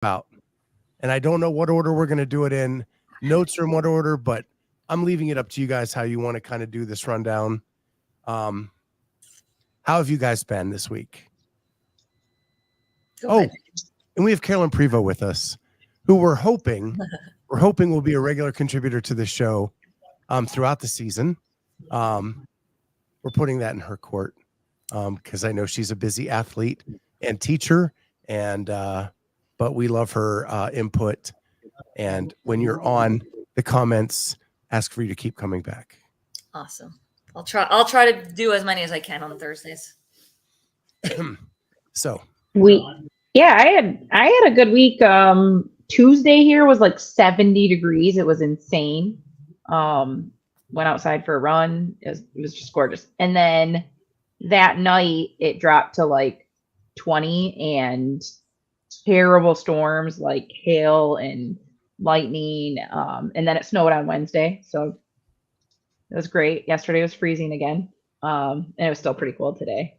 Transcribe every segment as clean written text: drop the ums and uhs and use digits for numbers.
about. And I don't know what order we're going to do it in. Notes are in what order, but I'm leaving it up to you guys how you want to kind of do this rundown. How have you guys been this week? Go ahead. And we have Carolyn Prevost with us, who we're hoping will be a regular contributor to the show throughout the season. We're putting that in her court because I know she's a busy athlete and teacher, and but we love her input. And when you're on the comments, ask for you to keep coming back. Awesome. I'll try to do as many as I can on Thursdays. So I had a good week. Tuesday here was like 70 degrees. It was insane. Went outside for a run. It was just gorgeous. And then that night it dropped to like 20 and terrible storms like hail and lightning. And then it snowed on Wednesday. So it was great. Yesterday was freezing again. And it was still pretty cold today.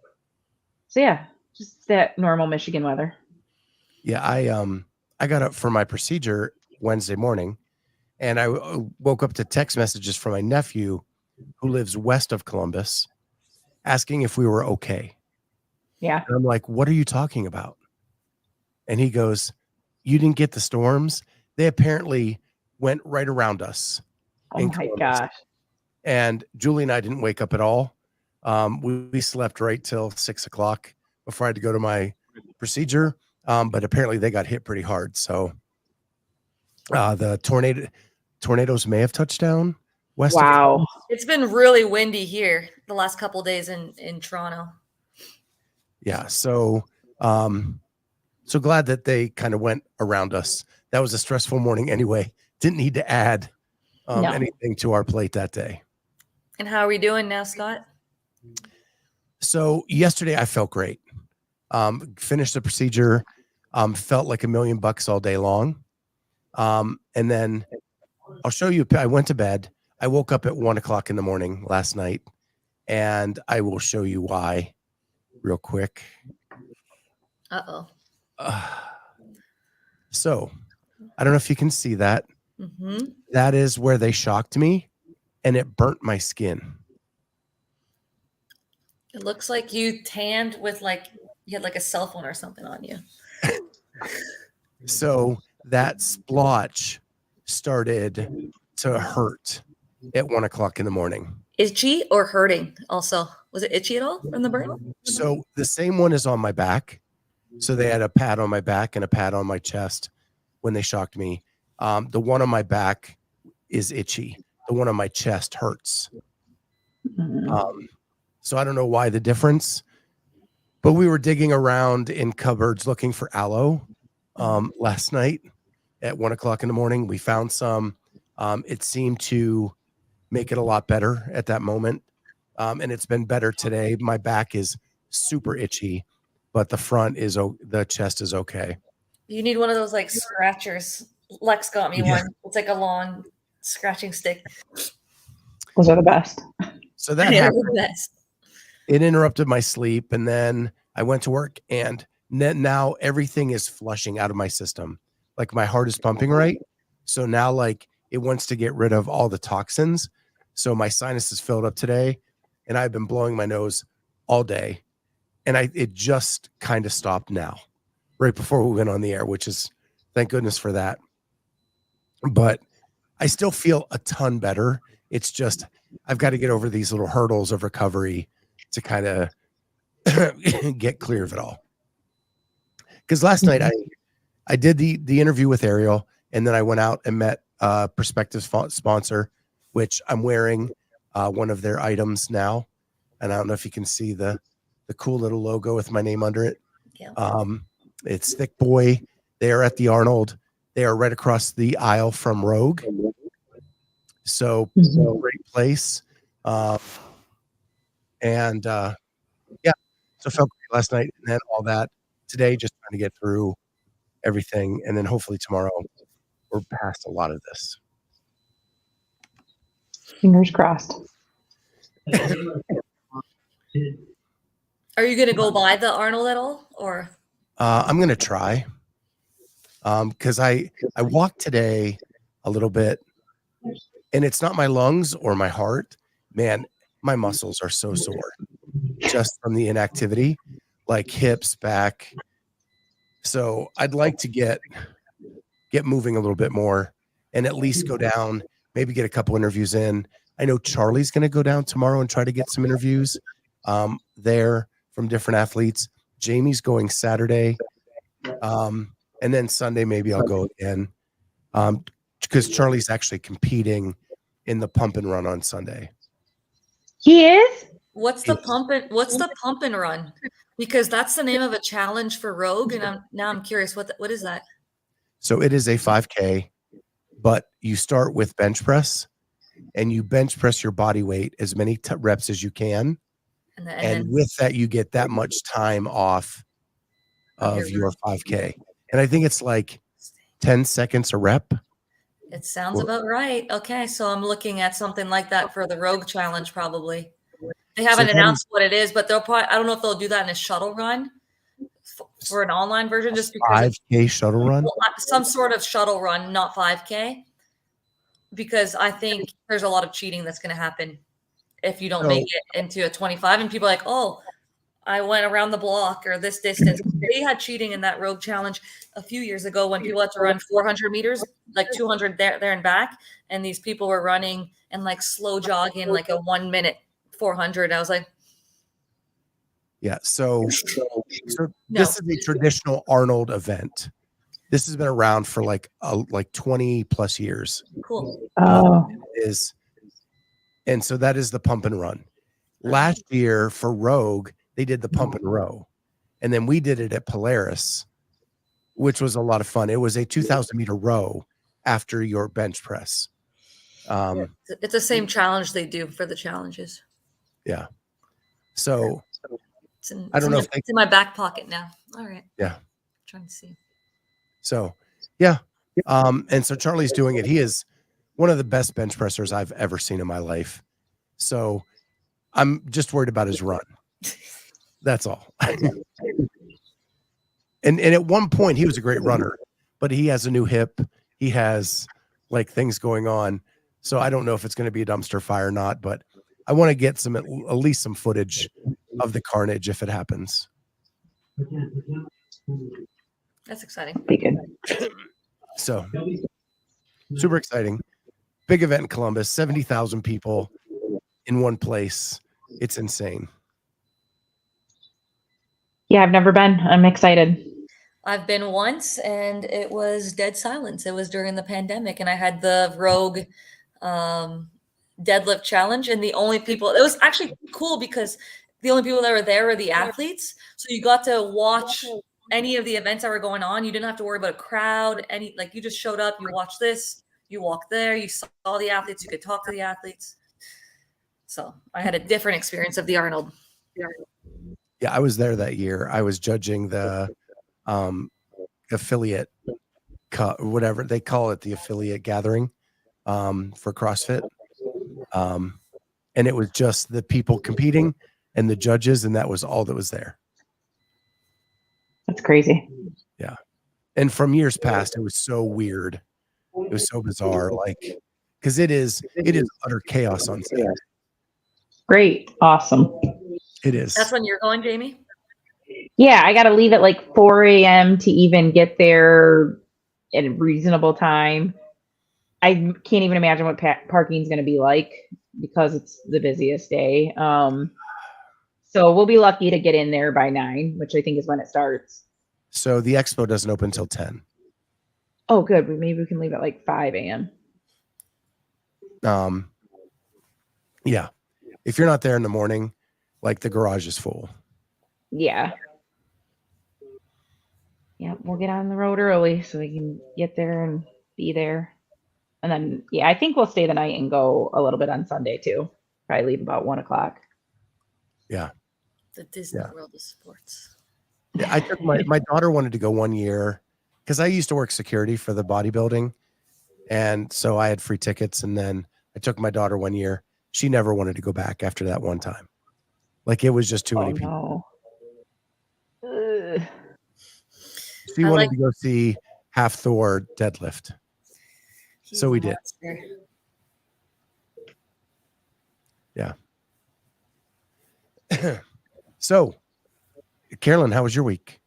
So yeah, just that normal Michigan weather. Yeah, I got up for my procedure Wednesday morning, and I woke up to text messages from my nephew who lives west of Columbus asking if we were okay. Yeah. And I'm like, what are you talking about? And he goes, you didn't get the storms? They apparently went right around us. Oh my gosh. And Julie and I didn't wake up at all. We slept right till 6 o'clock before I had to go to my procedure. But apparently they got hit pretty hard. So the tornadoes may have touched down west. Wow. It's been really windy here the last couple of days in Toronto. Yeah. So so glad that they kind of went around us. That was a stressful morning anyway. Didn't need to add anything to our plate that day. And how are we doing now, Scott? So yesterday I felt great. Finished the procedure, felt like $1 million all day long. And then I'll show you, I went to bed. I woke up at 1 o'clock in the morning last night, and I will show you why real quick. Uh-oh. So I don't know if you can see that. Mm-hmm. That is where they shocked me, and it burnt my skin. It looks like you tanned with you had like a cell phone or something on you. So that splotch started to hurt at 1 o'clock in the morning. Itchy or hurting also? Was it itchy at all from the burn? So the same one is on my back. So they had a pad on my back and a pad on my chest when they shocked me. The one on my back is itchy. The one on my chest hurts. So I don't know why the difference, but we were digging around in cupboards looking for aloe last night at 1 o'clock in the morning. We found some. It seemed to make it a lot better at that moment. And it's been better today. My back is super itchy, but the chest is okay. You need one of those like scratchers. Lex got me one. It's like a long scratching stick. Those are the best. So that happened. It interrupted my sleep, and then I went to work, and now everything is flushing out of my system. Like my heart is pumping right. So now like it wants to get rid of all the toxins. So my sinus is filled up today, and I've been blowing my nose all day. And it just kind of stopped now, right before we went on the air, which is thank goodness for that. But I still feel a ton better. It's just I've got to get over these little hurdles of recovery to kind of get clear of it all. Because last night I did the interview with Ariel, and then I went out and met a prospective sponsor, which I'm wearing one of their items now. And I don't know if you can see the cool little logo with my name under it. Yeah. It's Thick Boy. They are at the Arnold. They are right across the aisle from Rogue. So great place. So felt great last night, and then all that today, just trying to get through everything, and then hopefully tomorrow we're past a lot of this. Fingers crossed. Are you going to go by the Arnold at all, or? I'm going to try. Because I walked today a little bit, and it's not my lungs or my heart. Man, my muscles are so sore just from the inactivity, like hips, back. So I'd like to get moving a little bit more and at least go down, maybe get a couple interviews in. I know Charlie's going to go down tomorrow and try to get some interviews there from different athletes. Jamie's going Saturday. And then Sunday, maybe I'll go again. Because Charlie's actually competing in the pump and run on Sunday. He is? What's the pump and run? Because that's the name of a challenge for Rogue, and I'm curious what is that? So it is a 5K, but you start with bench press, and you bench press your body weight as many reps as you can, and then with that you get that much time off of your 5K, and I think it's like 10 seconds a rep. It sounds about right. Okay, so I'm looking at something like that for the Rogue Challenge probably. They haven't announced what it is, but they'll probably, I don't know if they'll do that in a shuttle run for an online version, just because 5K shuttle run, some sort of shuttle run, not 5K, because I think there's a lot of cheating that's going to happen if you don't make it into a 25, and people are like, oh, I went around the block or this distance. They had cheating in that Rogue Challenge a few years ago when people had to run 400 meters, like 200 there and back, and these people were running and like slow jogging like a 1 minute 400. I was like, yeah. So this is a traditional Arnold event. This has been around for like 20 plus years. Cool. And so that is the pump and run. Last year for Rogue, they did the pump and row, and then we did it at Polaris, which was a lot of fun. It was a 2,000 meter row after your bench press. It's the same challenge they do for the challenges. Yeah. So I don't know if it's in my back pocket now. All right. Yeah. I'm trying to see. So, yeah. And so Charlie's doing it. He is one of the best bench pressers I've ever seen in my life. So I'm just worried about his run. That's all. And at one point he was a great runner, but he has a new hip. He has like things going on. So I don't know if it's going to be a dumpster fire or not, but I want to get at least some footage of the carnage if it happens. That's exciting. So super exciting. Big event in Columbus, 70,000 people in one place. It's insane. Yeah, I've never been. I'm excited. I've been once, and it was dead silence. It was during the pandemic, and I had the Rogue deadlift challenge, and the only people, it was actually cool because the only people that were there were the athletes. So you got to watch any of the events that were going on. You didn't have to worry about a crowd. You just showed up, you watched this, you walked there, you saw the athletes, you could talk to the athletes. So I had a different experience of the Arnold. Yeah, I was there that year. I was judging the affiliate, whatever they call it, the affiliate gathering for CrossFit. And it was just the people competing and the judges, and that was all that was there. That's crazy. Yeah. And from years past, it was so weird. It was so bizarre, like, because it is utter chaos on stage. Great. Awesome. It is. That's when you're going, Jamie? Yeah, I got to leave at like 4 a.m. to even get there at a reasonable time. I can't even imagine what parking is going to be like because it's the busiest day. So we'll be lucky to get in there by 9, which I think is when it starts. So the expo doesn't open until 10. Oh, good. Maybe we can leave at like 5 a.m. Yeah. If you're not there in the morning, like the garage is full. Yeah. Yeah, we'll get on the road early so we can get there and be there. And then, yeah, I think we'll stay the night and go a little bit on Sunday too. Probably leave about 1 o'clock. Yeah. The Disney World of sports. Yeah, I took my daughter wanted to go 1 year because I used to work security for the bodybuilding. And so I had free tickets. And then I took my daughter 1 year. She never wanted to go back after that one time. Like it was just too many people. No. She wanted to go see half Thor deadlift. So we did. Yeah. So, Carolyn, how was your week?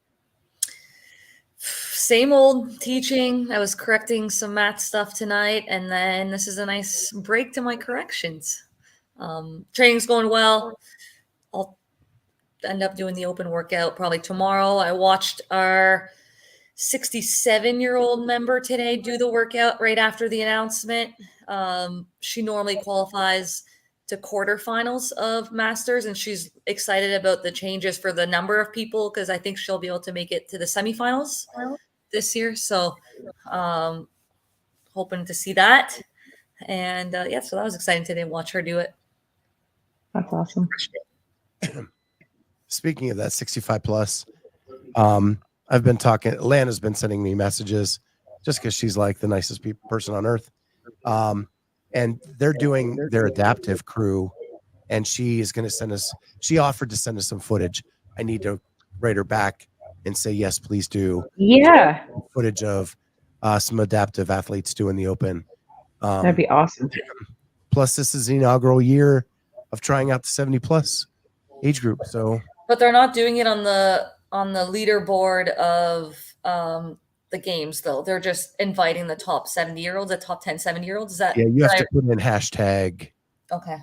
Same old teaching. I was correcting some math stuff tonight, and then this is a nice break to my corrections. Training's going well. I'll end up doing the open workout probably tomorrow. I watched our 67-year-old member today do the workout right after the announcement. She normally qualifies to quarterfinals of Masters, and she's excited about the changes for the number of people because I think she'll be able to make it to the semifinals this year. So hoping to see that. And yeah, so that was exciting today. Watch her do it. That's awesome. Speaking of that 65 plus, I've been talking, Lana's been sending me messages just because she's like the nicest person on earth. And they're doing their adaptive crew, and she is going to send us, she offered to send us some footage. I need to write her back and say, yes, please do. Yeah. Footage of some adaptive athletes doing the open. That'd be awesome. Plus, this is the inaugural year of trying out the 70 plus age group. So, but they're not doing it on the leaderboard of the games, though. They're just inviting the top 70-year-olds, the top 10 70-year-olds. Is that? Yeah, you have to put in hashtag. Okay.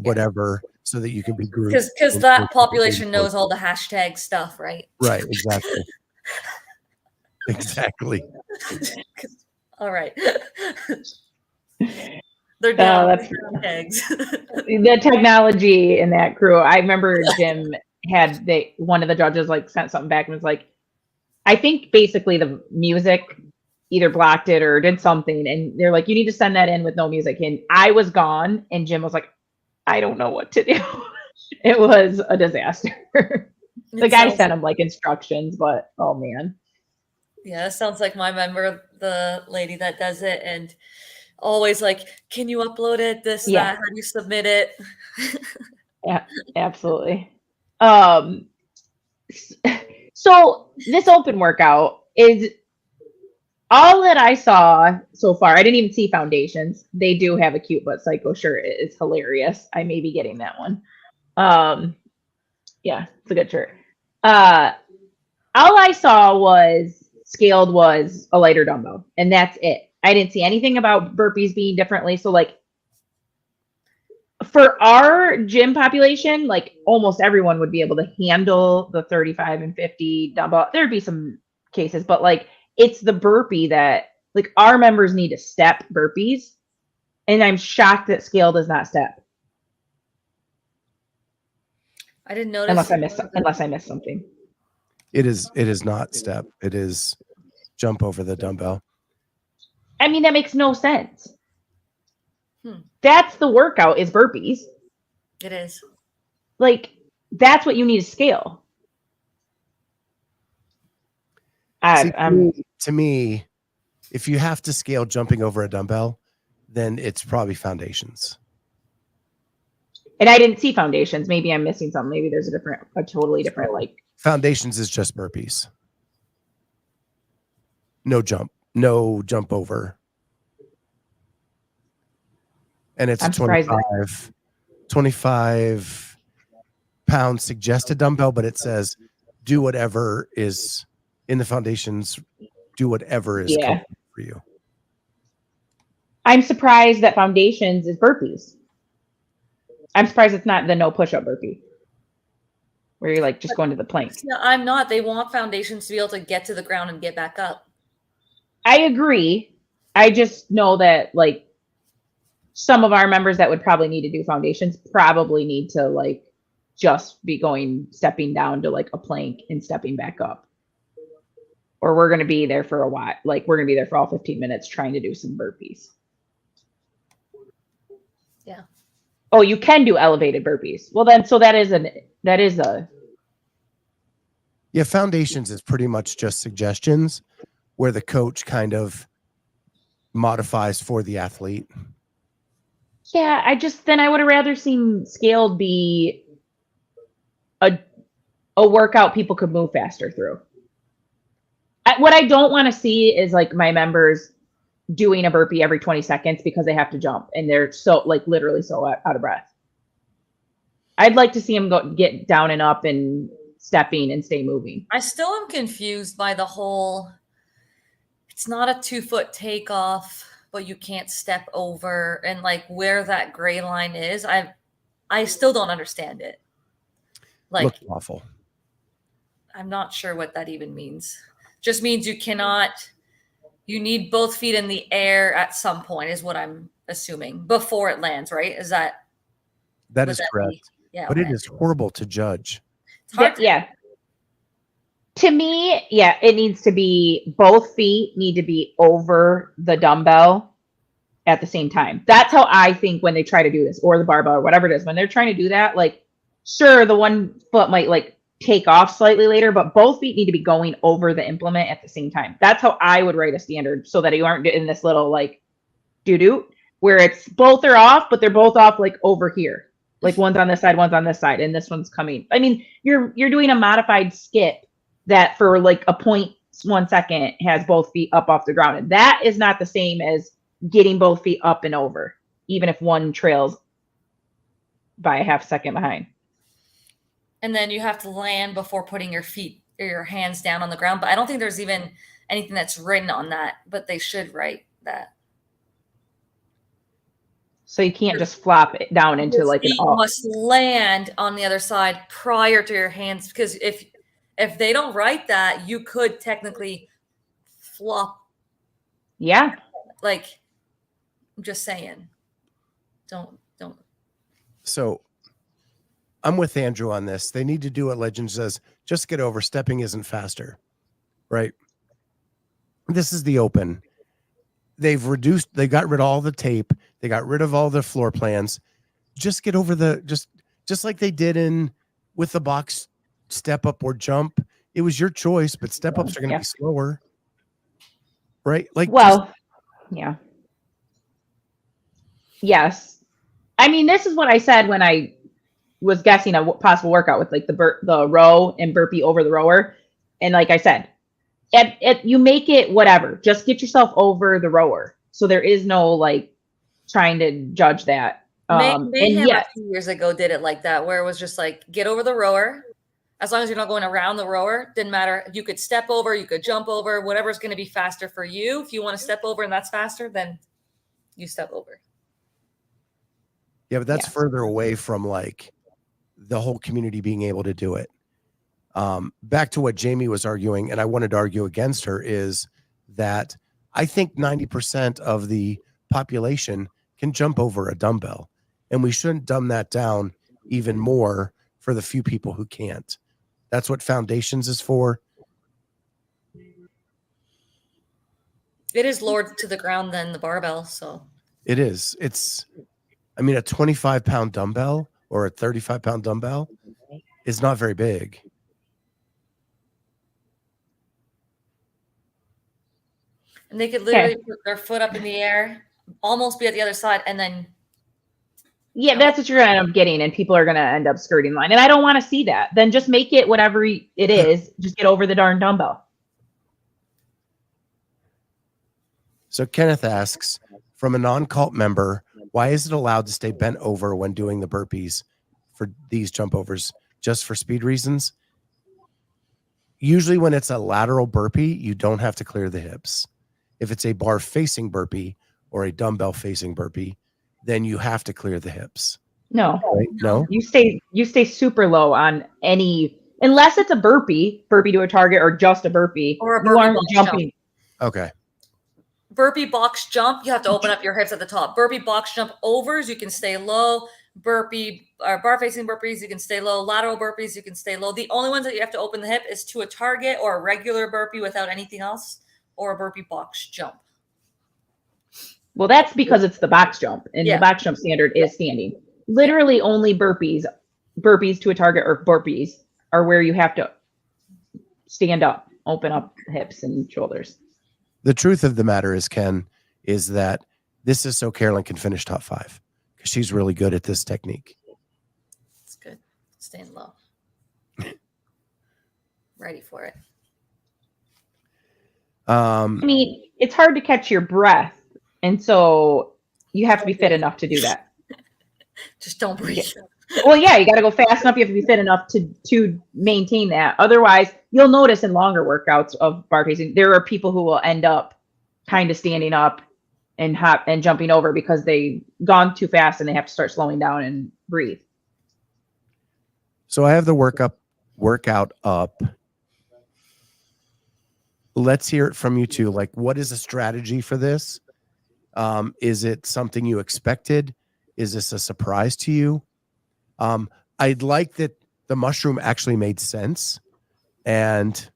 Whatever, so that you can be grouped. Because that population knows all the hashtag stuff, right? Right. Exactly. Exactly. All right. They're down hashtags. The technology in that crew. I remember Jim had one of the judges like sent something back and was like, I think basically the music either blocked it or did something, and they're like, you need to send that in with no music. And I was gone, and Jim was like, I don't know what to do. It was a disaster. The guy sent him like instructions, but oh man. Yeah, it sounds like my member, the lady that does it, and always like, can you upload it? That, how do you submit it? Yeah, absolutely. So this open workout is all that I saw so far. I didn't even see foundations. They do have a cute butt psycho shirt. It's hilarious. I may be getting that one. Yeah, it's a good shirt. All I saw was scaled was a lighter dumbbell, and that's it. I didn't see anything about burpees being differently. So like for our gym population, like almost everyone would be able to handle the 35 and 50 dumbbell. There'd be some cases, but like it's the burpee that like our members need to step burpees. And I'm shocked that scale does not step. I didn't notice unless I missed something. It is not step. It is jump over the dumbbell. I mean, that makes no sense. That's the workout is burpees. It is. Like, that's what you need to scale. To me, if you have to scale jumping over a dumbbell, then it's probably foundations. And I didn't see foundations. Maybe I'm missing something. Maybe there's a totally different like. Foundations is just burpees. No jump over. And it's a 25 pound suggested dumbbell, but it says do whatever is in the foundations, do whatever is comfortable for you. I'm surprised that foundations is burpees. I'm surprised it's not the no push-up burpee where you're like just going to the plank. No, I'm not. They want foundations to be able to get to the ground and get back up. I agree. I just know that like some of our members that would probably need to do foundations probably need to like just be stepping down to like a plank and stepping back up. Or we're going to be there for a while. Like we're going to be there for all 15 minutes trying to do some burpees. Yeah. Oh, you can do elevated burpees. Well then, so that is a. Yeah. Foundations is pretty much just suggestions where the coach kind of modifies for the athlete. Yeah. I would have rather seen scaled be a workout people could move faster through. what I don't want to see is like my members doing a burpee every 20 seconds because they have to jump and they're so like literally so out of breath. I'd like to see them get down and up and stepping and stay moving. I still am confused by the whole, it's not a 2-foot takeoff, but you can't step over, and like where that gray line is. I still don't understand it. Like, looks awful. I'm not sure what that even means. Just means you need both feet in the air at some point is what I'm assuming before it lands, right? Is that is correct. Yeah. But it is horrible to judge. It's hard to me, yeah, it needs to be both feet need to be over the dumbbell at the same time. That's how I think when they try to do this, or the barbell or whatever it is. When they're trying to do that, like, sure, the one foot might like take off slightly later, but both feet need to be going over the implement at the same time. That's how I would write a standard so that you aren't getting this little like doo-doo where it's both are off, but they're both off like over here. Like one's on this side, one's on this side, and this one's coming. I mean, you're doing a modified skip that for like a 0.1 second has both feet up off the ground. And that is not the same as getting both feet up and over, even if one trails by a half second behind. And then you have to land before putting your feet or your hands down on the ground. But I don't think there's even anything that's written on that, but they should write that. So you can't just flop it down into like an up. You must land on the other side prior to your hands, because if they don't write that, you could technically flop. Yeah. Like, I'm just saying. Don't. So I'm with Andrew on this. They need to do what Legend says. Just get over. Stepping isn't faster. Right? This is the open. They got rid of all the tape. They got rid of all the floor plans. Just get over just like they did with the box step up or jump. It was your choice, but step ups are going to be slower. Right? Like, yeah. Yes. I mean, this is what I said when I was guessing a possible workout with like the row and burpee over the rower. And like I said, you make it whatever. Just get yourself over the rower. So there is no like trying to judge that. Mayhem a few years ago did it like that, where it was just like, get over the rower. As long as you're not going around the rower, didn't matter. You could step over, you could jump over, whatever's going to be faster for you. If you want to step over and that's faster, then you step over. Yeah, but that's further away from like the whole community being able to do it. Back to what Jamie was arguing, and I wanted to argue against her, is that I think 90% of the population can jump over a dumbbell, and we shouldn't dumb that down even more for the few people who can't. That's what foundations is for. It is lowered to the ground than the barbell, so. It is. I mean, a 25-pound dumbbell or a 35-pound dumbbell is not very big. And they could literally put their foot up in the air, almost be at the other side, and then. Yeah, that's what you're going to end up getting, and people are going to end up skirting line. And I don't want to see that. Then just make it whatever it is. Just get over the darn dumbbell. So Kenneth asks, from a non-cult member, why is it allowed to stay bent over when doing the burpees for these jump overs? Just for speed reasons? Usually when it's a lateral burpee, you don't have to clear the hips. If it's a bar facing burpee or a dumbbell facing burpee, then you have to clear the hips. No. Right? No? You stay super low on any, unless it's a burpee to a target, or just a burpee. Or a burpee, you aren't jumping. Jump. Okay. Burpee box jump, you have to open up your hips at the top. Burpee box jump overs, you can stay low. Burpee or bar facing burpees, you can stay low. Lateral burpees, you can stay low. The only ones that you have to open the hip is to a target or a regular burpee without anything else, or a burpee box jump. Well, that's because it's the box jump, and the box jump standard is standing. Literally only burpees to a target or burpees are where you have to stand up, open up hips and shoulders. The truth of the matter is, Ken, is that this is so Carolyn can finish top 5 because she's really good at this technique. It's good. Staying low. Ready for it. I mean, it's hard to catch your breath, and so you have to be fit enough to do that. Just don't breathe. Well, yeah, you got to go fast enough. You have to be fit enough to maintain that. Otherwise, you'll notice in longer workouts of bar pacing, there are people who will end up kind of standing up and hop and jumping over because they've gone too fast and they have to start slowing down and breathe. So I have the workout up. Let's hear it from you too. Like, what is a strategy for this? Is it something you expected? Is this a surprise to you? I'd like that the mushroom actually made sense. And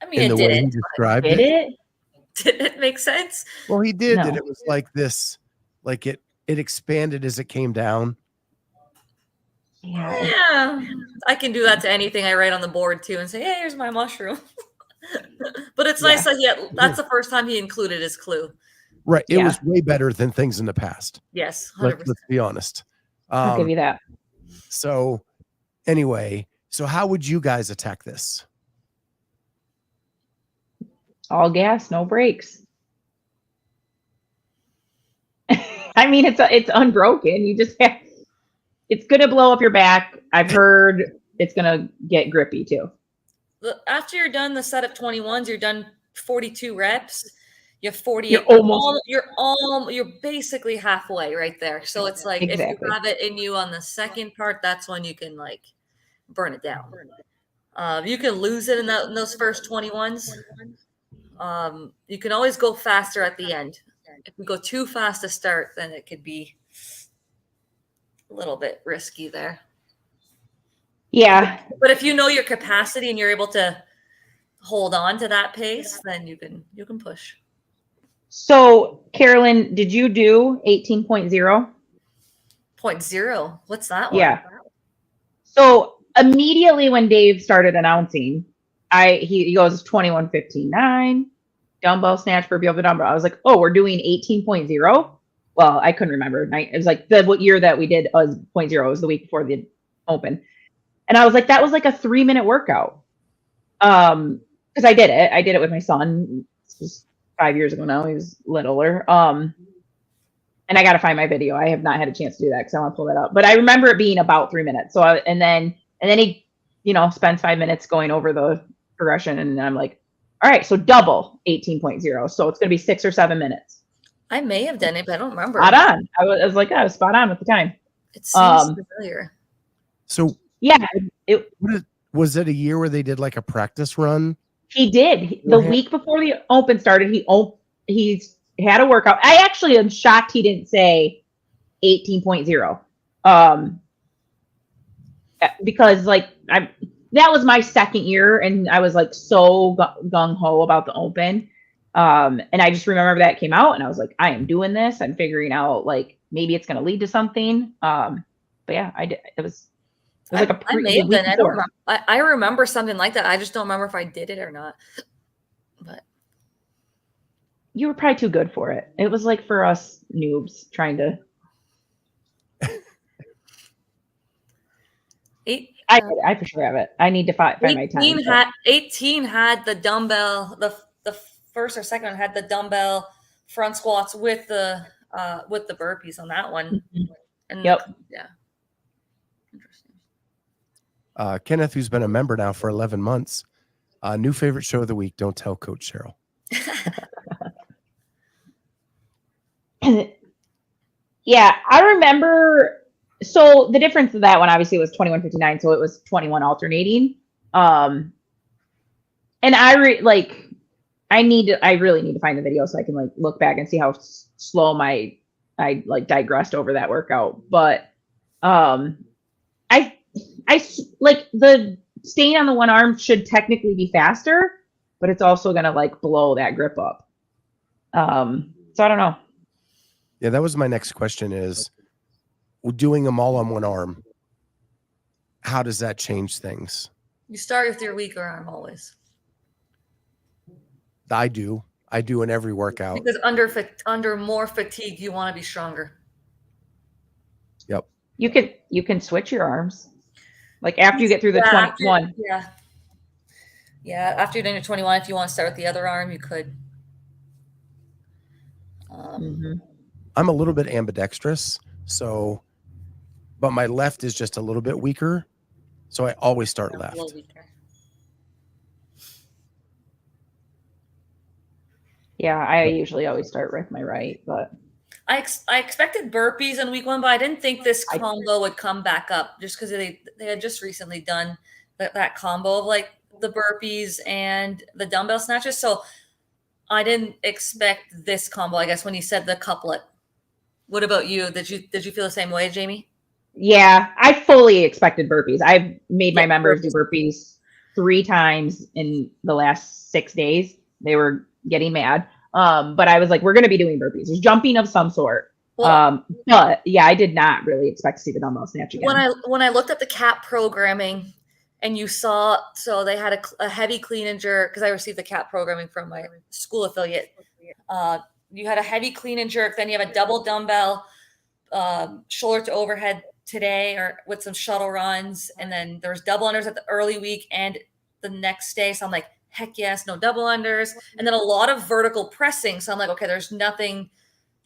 I mean, in the it way he didn't. described Did it? Did it make sense? Well, he did. No. That it was like this, like it expanded as it came down. Yeah, I can do that to anything I write on the board too and say, hey, here's my mushroom. But it's nice that that's the first time he included his clue. Right. It was way better than things in the past. Yes, 100%. Let's be honest. I'll give you that. So anyway, so how would you guys attack this? All gas, no brakes. I mean, it's unbroken. You just have, it's going to blow up your back. I've heard it's going to get grippy too. After you're done the set of 21s, you're done 42 reps. You have 48. You're basically halfway right there. So it's like if you have it in you on the second part, that's when you can like burn it down. You can lose it in those first 21s. You can always go faster at the end. If you go too fast to start, then it could be a little bit risky there. Yeah. But if you know your capacity and you're able to hold on to that pace, then you can push. So, Carolyn, did you do 18.0? 0.0. What's that one? Yeah. So immediately when Dave started announcing, he goes 21:15.9 dumbbell snatch for over dumbbell. I was like, oh, we're doing 18.0. Well, I couldn't remember. It was like what year that we did was 0.0. It was the week before the open. And I was like, that was like a 3-minute workout. Because I did it. I did it with my son. This was 5 years ago now. He was littler. And I got to find my video. I have not had a chance to do that because I want to pull that up. But I remember it being about 3 minutes. So and then he, spends 5 minutes going over the progression, and I'm like, all right, so double 18.0. So it's going to be 6 or 7 minutes. I may have done it, but I don't remember. Spot on. I was like, I was spot on at the time. It seems familiar. So yeah, was it a year where they did like a practice run? He did. The week before the open started, he had a workout. I actually am shocked he didn't say 18.0. Because like that was my second year and I was like so gung ho about the open. And I just remember that came out and I was like, I am doing this. I'm figuring out like maybe it's going to lead to something. But yeah, I did. It was like I may have been. I don't remember. I remember something like that. I just don't remember if I did it or not. But you were probably too good for it. It was like for us noobs trying to. I for sure have it. I need to find my time. 18 had the dumbbell. The first or second one had the dumbbell front squats with the burpees on that one. Mm-hmm. And yeah. Interesting. Kenneth, who's been a member now for 11 months, new favorite show of the week. Don't tell Coach Cheryl. Yeah, I remember. So the difference of that one obviously was 21:59, so it was 21 alternating. And I really need to find the video so I can like look back and see how slow I like digressed over that workout. But I like the staying on the one arm should technically be faster, but it's also gonna like blow that grip up. So I don't know. Yeah, that was my next question is doing them all on one arm. How does that change things? You start with your weaker arm always. I do in every workout. Because under more fatigue, you want to be stronger. Yep. You can switch your arms. Like after you get through the 21. Yeah. Yeah, after you're done your 21, if you want to start with the other arm, you could. I'm a little bit ambidextrous, but my left is just a little bit weaker, so I always start left. A little weaker. Yeah, I usually always start with my right, but I expected burpees in week 1, but I didn't think this combo would come back up just because they had just recently done that combo of like the burpees and the dumbbell snatches. So I didn't expect this combo, I guess, when you said the couplet. What about you? Did you feel the same way, Jamie? Yeah, I fully expected burpees. I've made my members do burpees 3 times in the last 6 days. They were getting mad. But I was like, we're going to be doing burpees. There's jumping of some sort. But yeah, I did not really expect to see the dumbbell snatch again. When I looked at the CAP programming and you saw, so they had a heavy clean and jerk, because I received the CAP programming from my school affiliate. You had a heavy clean and jerk, then you have a double dumbbell, shoulder to overhead today, or with some shuttle runs, and then there's double unders at the early week and the next day. So I'm like, heck yes, no double unders. And then a lot of vertical pressing. So I'm like, okay, there's nothing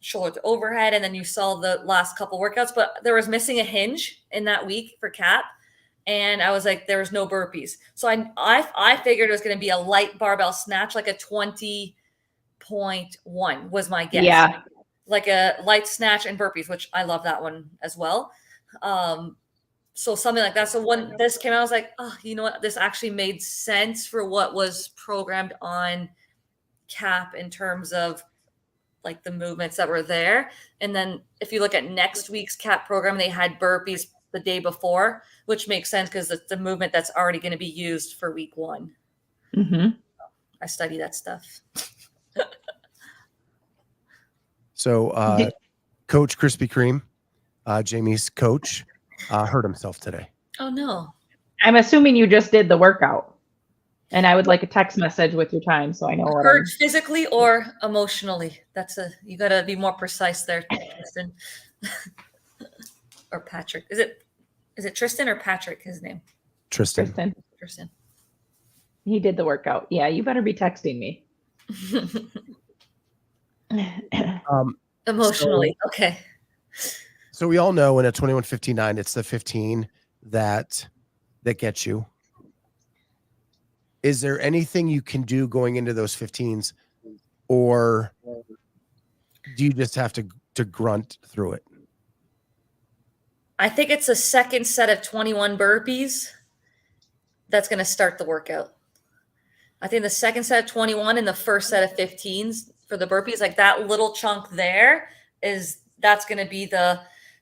shoulder to overhead. And then you saw the last couple workouts, but there was missing a hinge in that week for CAP. And I was like, there was no burpees. So I figured it was going to be a light barbell snatch, like a 20.1 was my guess. Yeah. Like a light snatch and burpees, which I love that one as well. So something like that. So when this came out, I was like, oh, you know what? This actually made sense for what was programmed on CAP in terms of like the movements that were there. And then if you look at next week's CAP program, they had burpees the day before, which makes sense because it's the movement that's already going to be used for week 1. I study that stuff. So Coach Krispy Kreme, Jamie's coach, hurt himself today. Oh, no. I'm assuming you just did the workout. And I would like a text message with your time so I know what hurt physically or emotionally. You got to be more precise there, Tristan. Or Patrick. Is it Tristan or Patrick, his name? Tristan. He did the workout. Yeah, you better be texting me. Emotionally. Okay. So we all know in a 21:59, it's the 15 that gets you. Is there anything you can do going into those 15s, or do you just have to grunt through it? I think it's a second set of 21 burpees that's going to start the workout. I think the second set of 21 and the first set of 15s for the burpees, like that little chunk there, that's going to be the,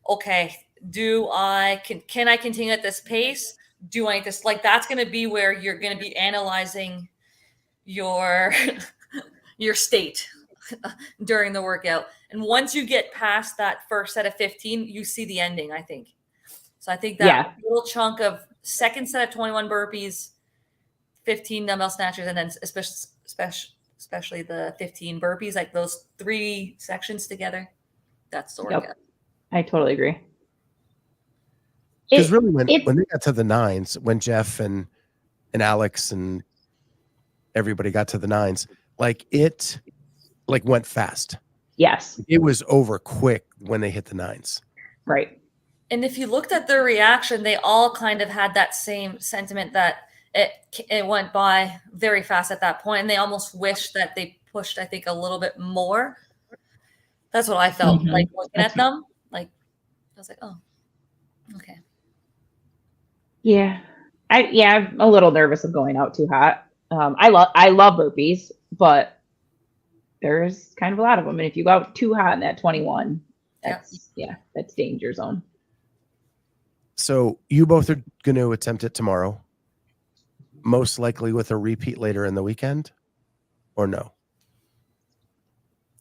okay, can I continue at this pace? Do I just, like, that's going to be where you're going to be analyzing your state during the workout. And once you get past that first set of 15, you see the ending, I think. So I think that little chunk of second set of 21 burpees, 15 dumbbell snatchers, and then especially the 15 burpees, like those 3 sections together, that's the workout. Yep. I totally agree. Because really, when they got to the 9s, when Jeff and Alex and everybody got to the 9s, like it went fast. Yes. It was over quick when they hit the 9s. Right. And if you looked at their reaction, they all kind of had that same sentiment that it went by very fast at that point, and they almost wished that they pushed, I think, a little bit more. That's what I felt like looking at them. Like, I was like, oh, okay. Yeah. I'm a little nervous of going out too hot. I love burpees, but there's kind of a lot of them. And if you go out too hot in that 21, that's danger zone. So you both are going to attempt it tomorrow, most likely with a repeat later in the weekend, or no?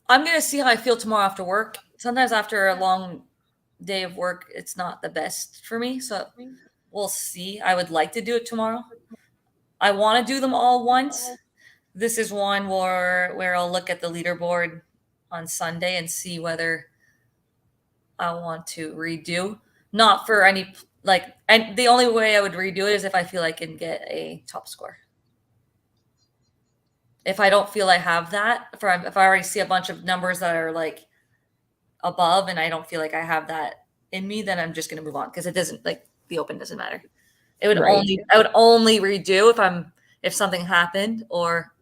I'm going to see how I feel tomorrow after work. Sometimes after a long day of work, it's not the best for me. So we'll see. I would like to do it tomorrow. I want to do them all once. This is one where I'll look at the leaderboard on Sunday and see whether I want to redo. Not for and the only way I would redo it is if I feel I can get a top score. If I don't feel I have that, if I already see a bunch of numbers that are like above and I don't feel like I have that in me, then I'm just going to move on because it doesn't like the open doesn't matter. I would only redo if something happened or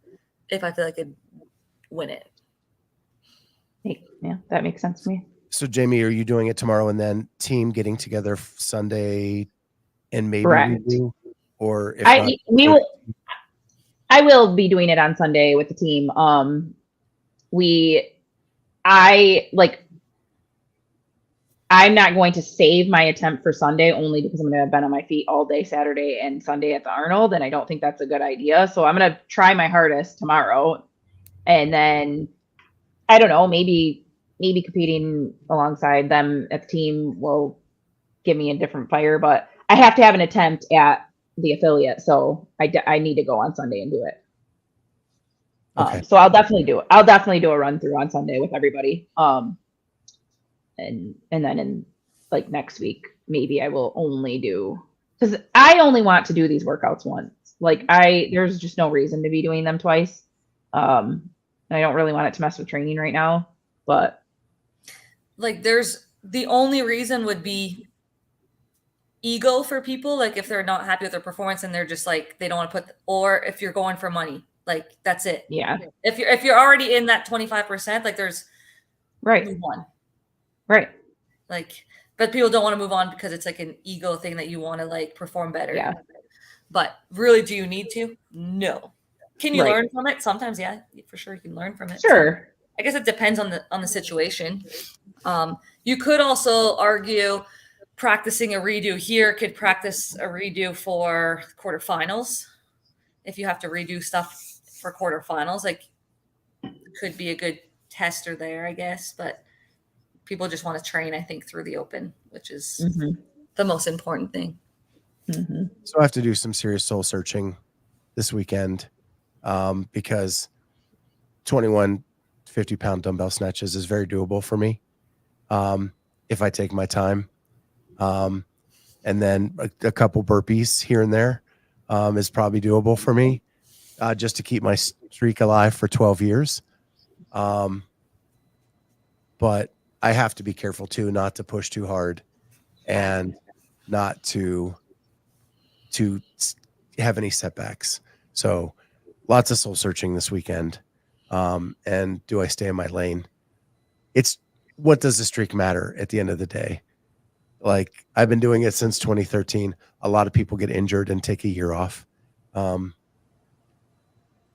if I feel like I'd win it. Yeah, that makes sense to me. So Jamie, are you doing it tomorrow and then team getting together Sunday and maybe redo? Or if not, I will be doing it on Sunday with the team. I'm not going to save my attempt for Sunday only because I'm going to have been on my feet all day Saturday and Sunday at the Arnold, and I don't think that's a good idea. So I'm going to try my hardest tomorrow, and then I don't know, maybe competing alongside them at the team will give me a different fire, but I have to have an attempt at the affiliate, so I need to go on Sunday and do it. Okay. So I'll definitely do it. I'll definitely do a run through on Sunday with everybody. And then in like next week, maybe I will only do, because I only want to do these workouts once. Like there's just no reason to be doing them twice. And I don't really want it to mess with training right now, but like the only reason would be ego for people. Like if they're not happy with their performance and they're just like, they don't want to or if you're going for money, like that's it. Yeah. If you're already in that 25%, like there's move on. Right. Like, but people don't want to move on because it's like an ego thing that you want to like perform better. Yeah. But really, do you need to? No. Can you learn from it? Sometimes, yeah, for sure. You can learn from it. Sure. So I guess it depends on the situation. You could also argue practicing a redo here could practice a redo for quarterfinals. If you have to redo stuff for quarterfinals, like could be a good tester there, I guess. But people just want to train, I think, through the open, which is the most important thing. Mm-hmm. So I have to do some serious soul searching this weekend because 21 50-pound dumbbell snatches is very doable for me if I take my time. And then a couple burpees here and there is probably doable for me just to keep my streak alive for 12 years. But I have to be careful too, not to push too hard and not to have any setbacks. So lots of soul searching this weekend. And do I stay in my lane? It's what does the streak matter at the end of the day? Like I've been doing it since 2013. A lot of people get injured and take a year off. You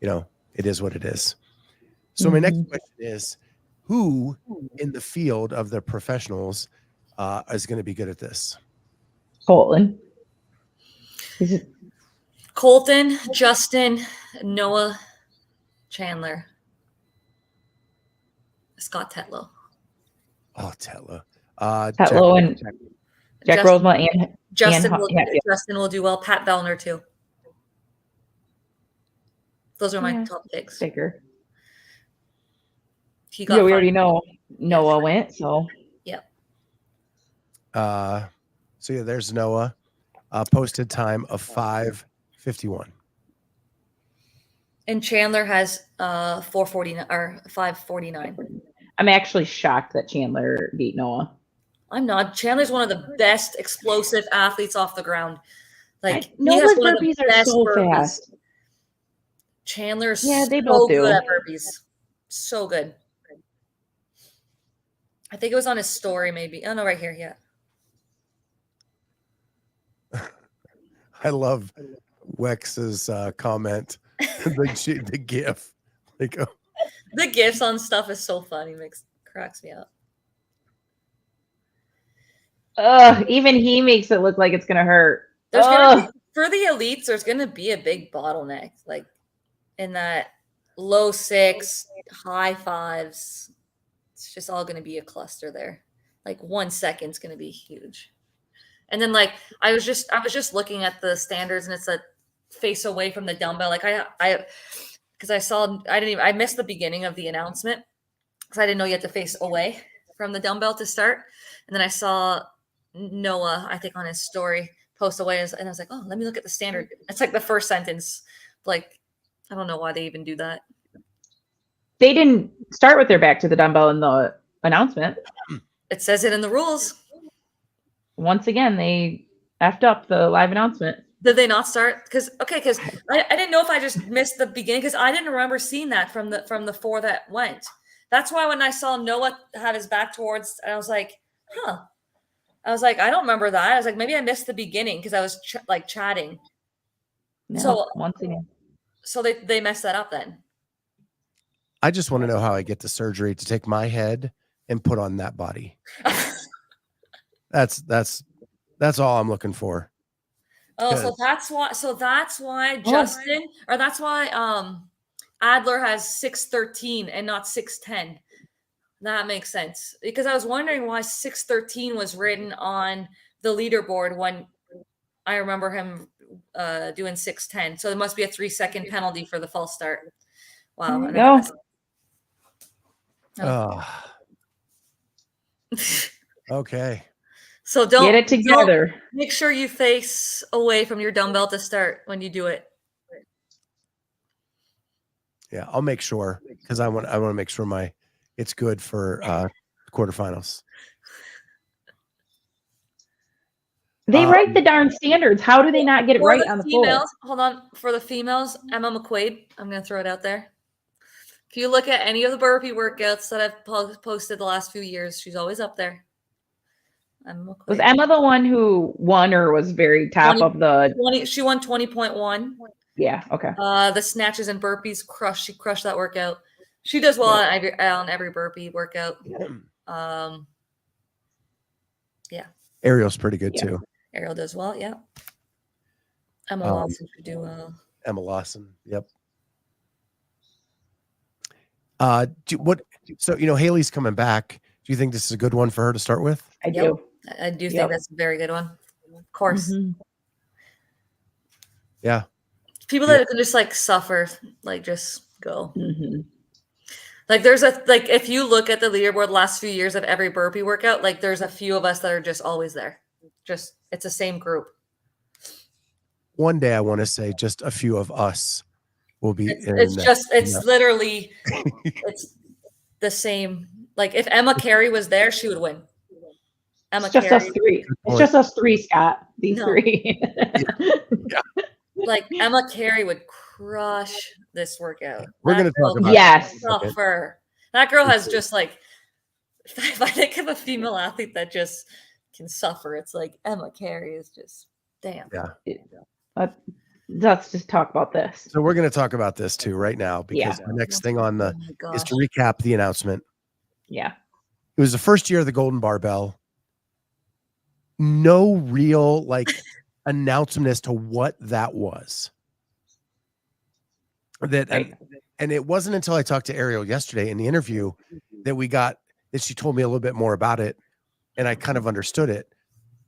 know, it is what it is. So my next question is, who in the field of the professionals is going to be good at this? Colton, Justin, Noah, Chandler, Scott Tetlow. Oh, Tetlow. Tetlow and Jack Rosema and Justin will do well. Pat Vellner too. Those are my top picks. Bigger. We already know Noah went, so. Yep. So yeah, there's Noah. Posted time of 5:51. And Chandler has 4:49 or 5:49. I'm actually shocked that Chandler beat Noah. I'm not. Chandler's one of the best explosive athletes off the ground. Like Noah's burpees are so fast. Chandler's they both good at burpees. So good. I think it was on his story, maybe. Oh no, right here, yeah. I love Wex's comment. the GIF. Like, oh. The GIFs on stuff is so funny. Cracks me up. Even he makes it look like it's gonna hurt. There's gonna be, for the elites, there's gonna be a big bottleneck, like in that low 6, high 5s. It's just all gonna be a cluster there. Like 1 second's gonna be huge. And then like I was just looking at the standards and it's a face away from the dumbbell. Like I missed the beginning of the announcement because I didn't know you had to face away from the dumbbell to start. And then I saw Noah, I think on his story, post away, and I was like, oh, let me look at the standard. It's like the first sentence. Like, I don't know why they even do that. They didn't start with their back to the dumbbell in the announcement. It says it in the rules. Once again, they effed up the live announcement. Did they not start? Because I didn't know if I just missed the beginning, because I didn't remember seeing that from the 4 that went. That's why when I saw Noah had his back towards, and I was like, huh. I was like, I don't remember that. I was like, maybe I missed the beginning because I was chatting. No, So once again. So they messed that up then. I just want to know how I get the surgery to take my head and put on that body. That's all I'm looking for. Oh, so that's why Justin, or that's why Adler has 6'13" and not 6'10". That makes sense, because I was wondering why 6'13" was written on the leaderboard when I remember him doing 6'10". So there must be a 3-second penalty for the false start. Wow. No. Oh. Okay. So get it together. Make sure you face away from your dumbbell to start when you do it. Yeah, I'll make sure, because I want to make sure it's good for quarterfinals. They write the darn standards. How do they not get it right on the females? Hold on. For the females, Emma McQuaid, I'm going to throw it out there. If you look at any of the burpee workouts that I've posted the last few years, she's always up there. Was Emma the one who won, or was very top of the 20? She won 20.1. Yeah. Okay. The snatches and burpees she crushed that workout. She does well on every burpee workout. Yeah. Ariel's pretty good too. Ariel does well. Yeah. Emma Lawson should do well. Emma Lawson. Yep. So Haley's coming back. Do you think this is a good one for her to start with? I do. I do think that's a very good one. Of course. Mm-hmm. Yeah. People that can just suffer, just go. Mm-hmm. If you look at the leaderboard last few years of every burpee workout, there's a few of us that are just always there. Just it's the same group. One day I want to say just a few of us will be. It's literally it's the same. If Emma Cary was there, she would win. It's just us three. It's just us three, Scott. These three. Emma Cary would crush this workout. We're going to talk about suffer. That girl has just if I think of a female athlete that just can suffer, it's Emma Cary is just damn. Yeah. Let's just talk about this. So we're going to talk about this too right now, because the next thing on is to recap the announcement. Yeah. It was the first year of the Golden Barbell. No real announcement as to what that was. And it wasn't until I talked to Ariel yesterday in the interview that she told me a little bit more about it, and I kind of understood it.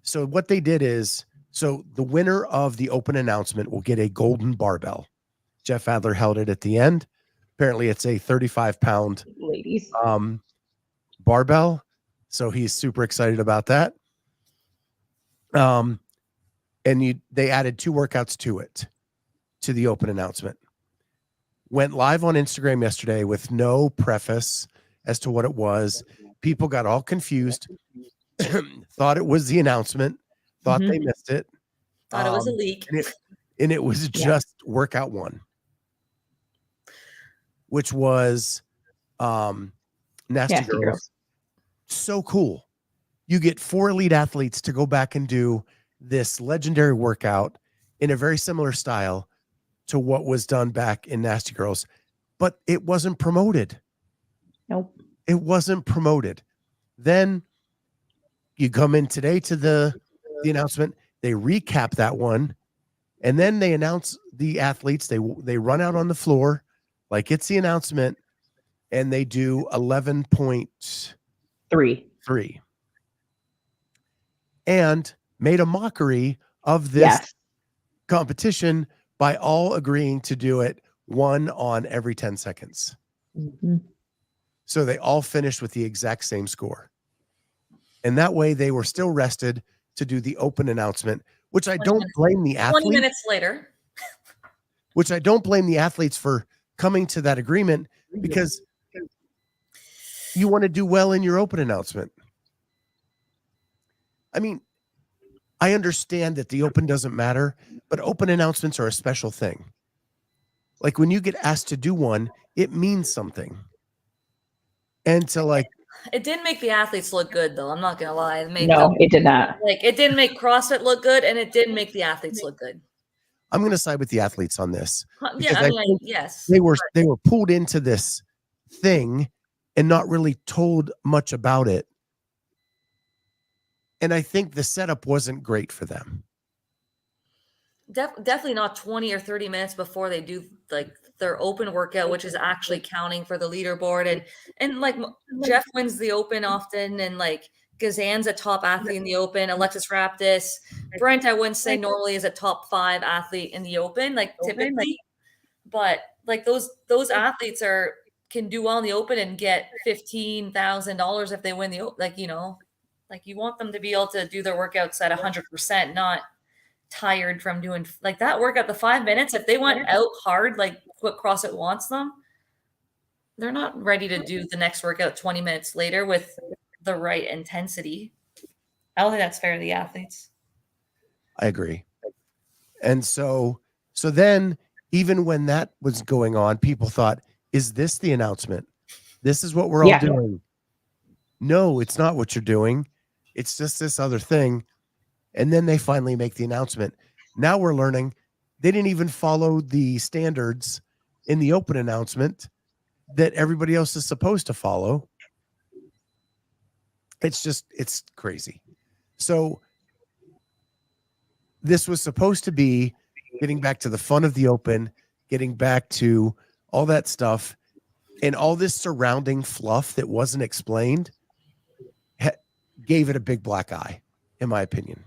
So what they did is, the winner of the open announcement will get a golden barbell. Jeff Adler held it at the end. Apparently it's a 35-pound ladies barbell. So he's super excited about that. And they added 2 workouts to the open announcement. Went live on Instagram yesterday with no preface as to what it was. People got all confused, thought it was the announcement, thought they missed it. Thought it was a leak. And it was just workout 1, which was Nasty Girls. So cool. You get 4 elite athletes to go back and do this legendary workout in a very similar style to what was done back in Nasty Girls, but it wasn't promoted. Nope. It wasn't promoted. Then you come in today to the announcement, they recap that one, and then they announce the athletes. They run out on the floor like it's the announcement, and they do 11.3 and made a mockery of this competition by all agreeing to do it 1 on every 10 seconds. Mm-hmm. So they all finished with the exact same score. And that way they were still rested to do the open announcement, which I don't blame the athletes. 20 minutes later. Which I don't blame the athletes for coming to that agreement, because you want to do well in your open announcement. I mean, I understand that the open doesn't matter, but open announcements are a special thing. Like when you get asked to do one, it means something. And to like, it didn't make the athletes look good though. I'm not gonna lie. It did not. Like it didn't make CrossFit look good, and it didn't make the athletes look good. I'm going to side with the athletes on this. Yeah, I mean, yes, they were pulled into this thing and not really told much about it. And I think the setup wasn't great for them. Definitely not 20 or 30 minutes before they do like their open workout, which is actually counting for the leaderboard. And like Jeff wins the open often, and like Gazan's a top athlete in the open. Alexis Raptis, Brent, I wouldn't say normally is a top 5 athlete in the open, like typically, but like those athletes can do well in the open and get $15,000 if they win the like, you know, like you want them to be able to do their workouts at 100%, not tired from doing like that workout. The 5 minutes, if they went out hard, like what CrossFit wants them, they're not ready to do the next workout 20 minutes later with the right intensity. I don't think that's fair to the athletes. I agree. And so then even when that was going on, people thought, is this the announcement? This is what we're all doing. No, it's not what you're doing. It's just this other thing. And then they finally make the announcement. Now we're learning they didn't even follow the standards in the open announcement that everybody else is supposed to follow. It's crazy. So this was supposed to be getting back to the fun of the open, getting back to all that stuff, and all this surrounding fluff that wasn't explained gave it a big black eye, in my opinion.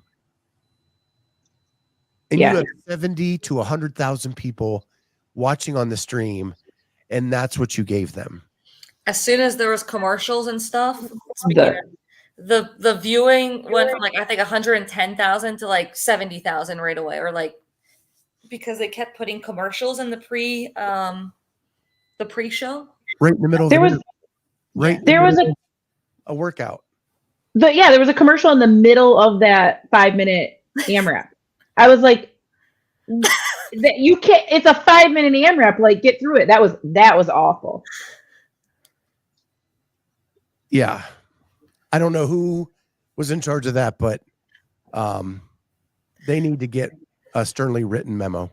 And you have 70 to 100,000 people watching on the stream, and that's what you gave them. As soon as there was commercials and stuff, the viewing went from like I think 110,000 to like 70,000 right away, or like because they kept putting commercials in the pre-show. Right in the middle. There was a workout. There was a commercial in the middle of that 5-minute AMRAP. I was like, that you can't. It's a 5-minute AMRAP. Like, get through it. That was awful. Yeah, I don't know who was in charge of that, but they need to get a sternly written memo.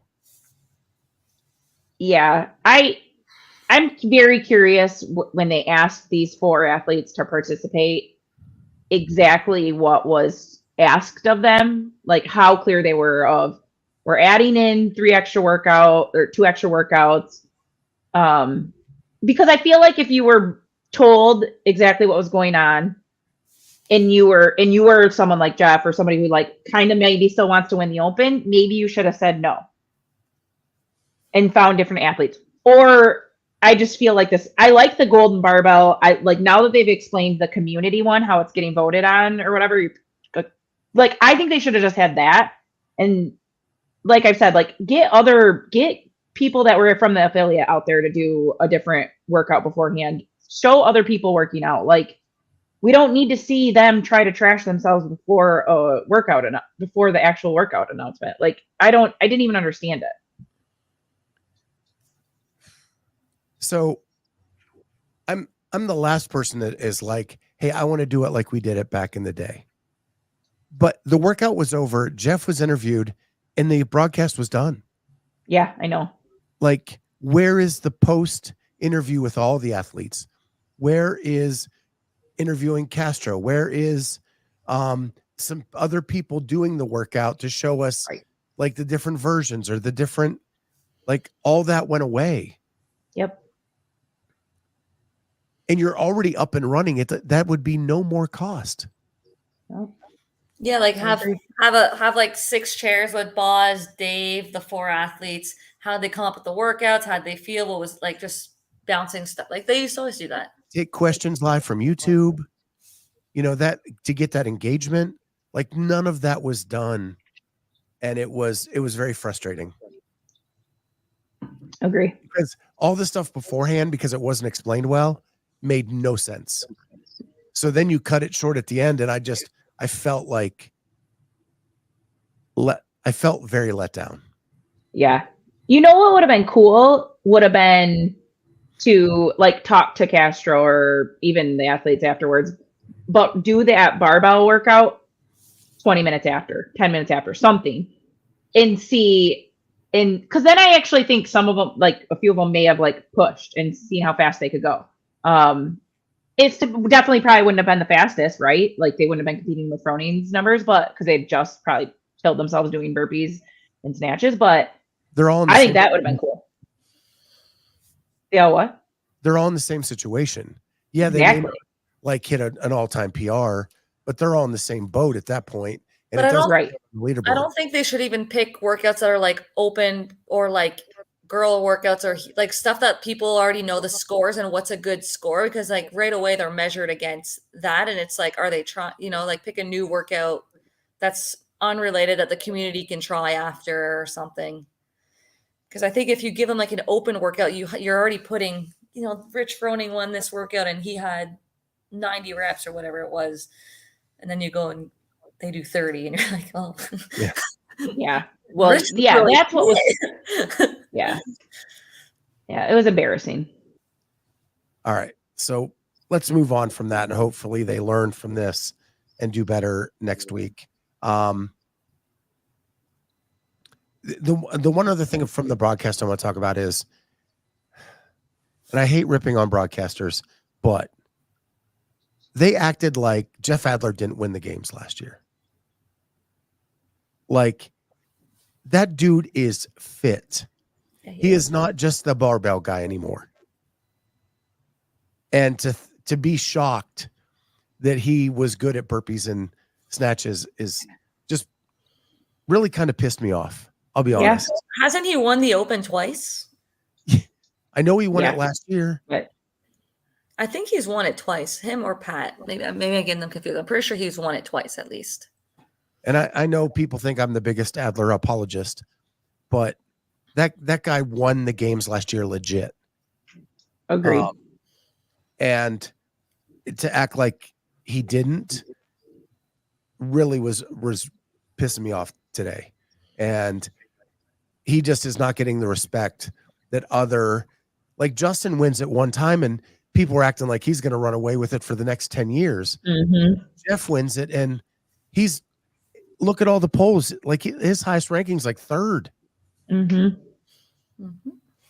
Yeah, I'm very curious when they asked these 4 athletes to participate, exactly what was asked of them, like how clear they were of we're adding in 2 extra workouts. Because I feel like if you were told exactly what was going on and you were someone like Jeff or somebody who like kind of maybe still wants to win the open, maybe you should have said no and found different athletes. Or I just feel like this. I like the golden barbell. I like now that they've explained the community one, how it's getting voted on or whatever. Like, I think they should have just had that. And like I've said, like get people that were from the affiliate out there to do a different workout beforehand. Show other people working out. Like, we don't need to see them try to trash themselves before a workout and before the actual workout announcement. Like, I didn't even understand it. So I'm the last person that is like, hey, I want to do it like we did it back in the day. But the workout was over. Jeff was interviewed and the broadcast was done. Yeah, I know. Like, where is the post interview with all the athletes? Where is interviewing Castro? Where is some other people doing the workout to show us like the different versions or the different, like all that went away. Yep. And you're already up and running. That would be no more cost. Nope. Yeah, like have like 6 chairs with Boz, Dave, the 4 athletes. How'd they come up with the workouts? How'd they feel? What was like just bouncing stuff? Like they used to always do that. Take questions live from YouTube. You know, that to get that engagement. Like none of that was done. And it was very frustrating. Agree. Because all the stuff beforehand, because it wasn't explained well, made no sense. So then you cut it short at the end, and I felt like I felt very let down. Yeah. You know what would have been cool? Would have been to like talk to Castro or even the athletes afterwards, but do that barbell workout 20 minutes after, 10 minutes after, something, and see. And because then I actually think some of them, like a few of them, may have like pushed and seen how fast they could go. It's definitely probably wouldn't have been the fastest, right? Like they wouldn't have been competing with Froning's numbers, but because they've just probably killed themselves doing burpees and snatches. But they're all. I think that would have been cool. Yeah, what? They're all in the same situation. Yeah, they may like hit an all-time PR, but they're all in the same boat at that point. And but I don't think they should even pick workouts that are like open or like girl workouts or like stuff that people already know the scores and what's a good score, because like right away they're measured against that. And it's like, are they trying, like pick a new workout that's unrelated that the community can try after or something. Because I think if you give them like an open workout, you're already putting, Rich Froning won this workout and he had 90 reps or whatever it was. And then you go and they do 30 and you're like, oh. Yeah. Yeah. Well, yeah, that's what was. Yeah. Yeah, it was embarrassing. All right. So let's move on from that. And hopefully they learn from this and do better next week. The one other thing from the broadcast I want to talk about is, and I hate ripping on broadcasters, but they acted like Jeff Adler didn't win the games last year. Like, that dude is fit. He is not just the barbell guy anymore. And to be shocked that he was good at burpees and snatches is just really kind of pissed me off. I'll be honest. Hasn't he won the Open twice? I know he won it last year. But I think he's won it twice. Him or Pat. Maybe I'm getting them confused. I'm pretty sure he's won it twice at least. And I know people think I'm the biggest Adler apologist, but that guy won the games last year legit. Agreed. And to act like he didn't really was pissing me off today. And he just is not getting the respect that like Justin wins at one time and people were acting like he's going to run away with it for the next 10 years. Mm-hmm. Jeff wins it and look at all the polls. Like his highest ranking is like third. Mm-hmm. Mm-hmm.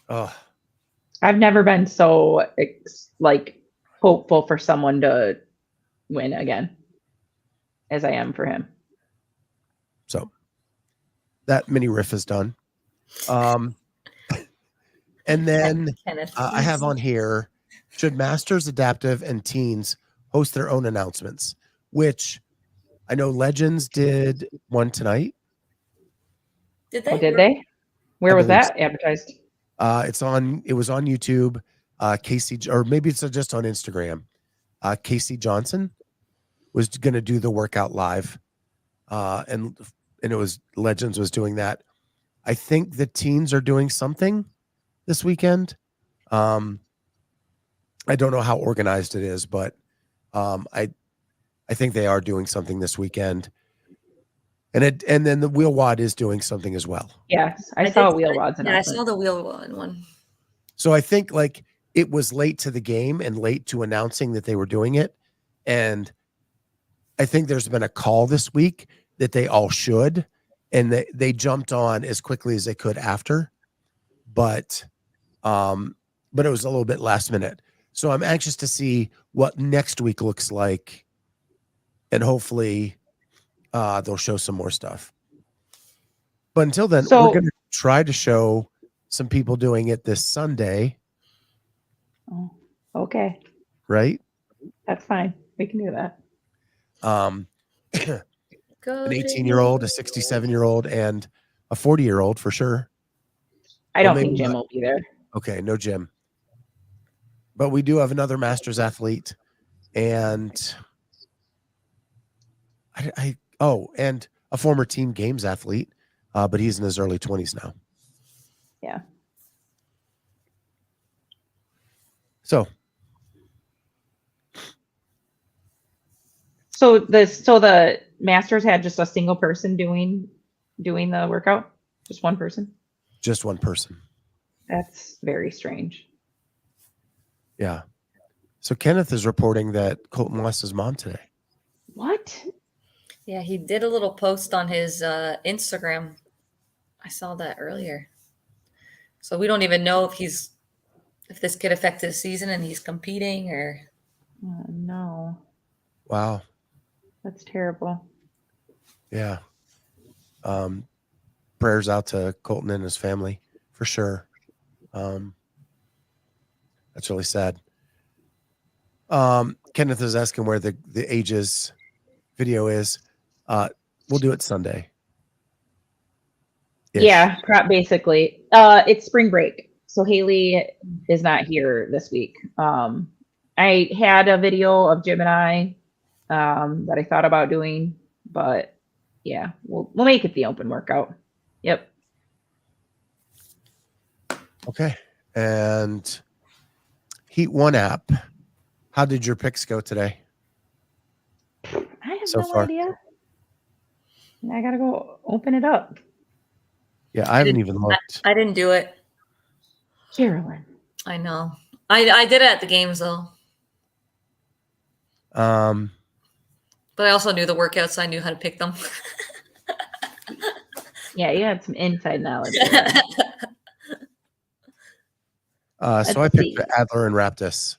Oh, I've never been so like hopeful for someone to win again as I am for him. So that mini riff is done. And then I have on here, should Masters, Adaptive, and Teens host their own announcements, which I know Legends did one tonight. Did they? Did they? Where was that advertised? It was on YouTube. Casey, or maybe it's just on Instagram. Casey Johnson was going to do the workout live. And it was Legends was doing that. I think the Teens are doing something this weekend. I don't know how organized it is, but I think they are doing something this weekend. And then the Wheel Wad is doing something as well. Yes, I saw Wheel Wad's announcement. Yeah, I saw the Wheel Wad one. So I think like it was late to the game and late to announcing that they were doing it. And I think there's been a call this week that they all should. And they jumped on as quickly as they could after. But it was a little bit last minute. So I'm anxious to see what next week looks like. And hopefully they'll show some more stuff. But until then, we're going to try to show some people doing it this Sunday. Oh, okay. Right? That's fine. We can do that. An 18-year-old, a 67-year-old, and a 40-year-old for sure. I don't think Jim will be there. Okay, no Jim. But we do have another Masters athlete, and and a former Team Games athlete, but he's in his early 20s now. Yeah. So So the Masters had just a single person doing the workout? Just one person? Just one person. That's very strange. Yeah. So Kenneth is reporting that Colton lost his mom today. What? Yeah, he did a little post on his Instagram. I saw that earlier. So we don't even know if this could affect his season and he's competing or. Oh, no. Wow. That's terrible. Yeah. Prayers out to Colton and his family for sure. That's really sad. Kenneth is asking where the ages video is. We'll do it Sunday. Yeah, basically. It's spring break. So Haley is not here this week. I had a video of Jim and I that I thought about doing, but yeah, we'll make it the open workout. Yep. Okay. And Heat 1 app. How did your picks go today? I have So no far? idea. I gotta go open it up. Yeah, I haven't even looked. I didn't do it. Carolyn. I know. I did it at the games though. But I also knew the workouts, so I knew how to pick them. Yeah, you had some inside knowledge. So I picked Adler and Raptus.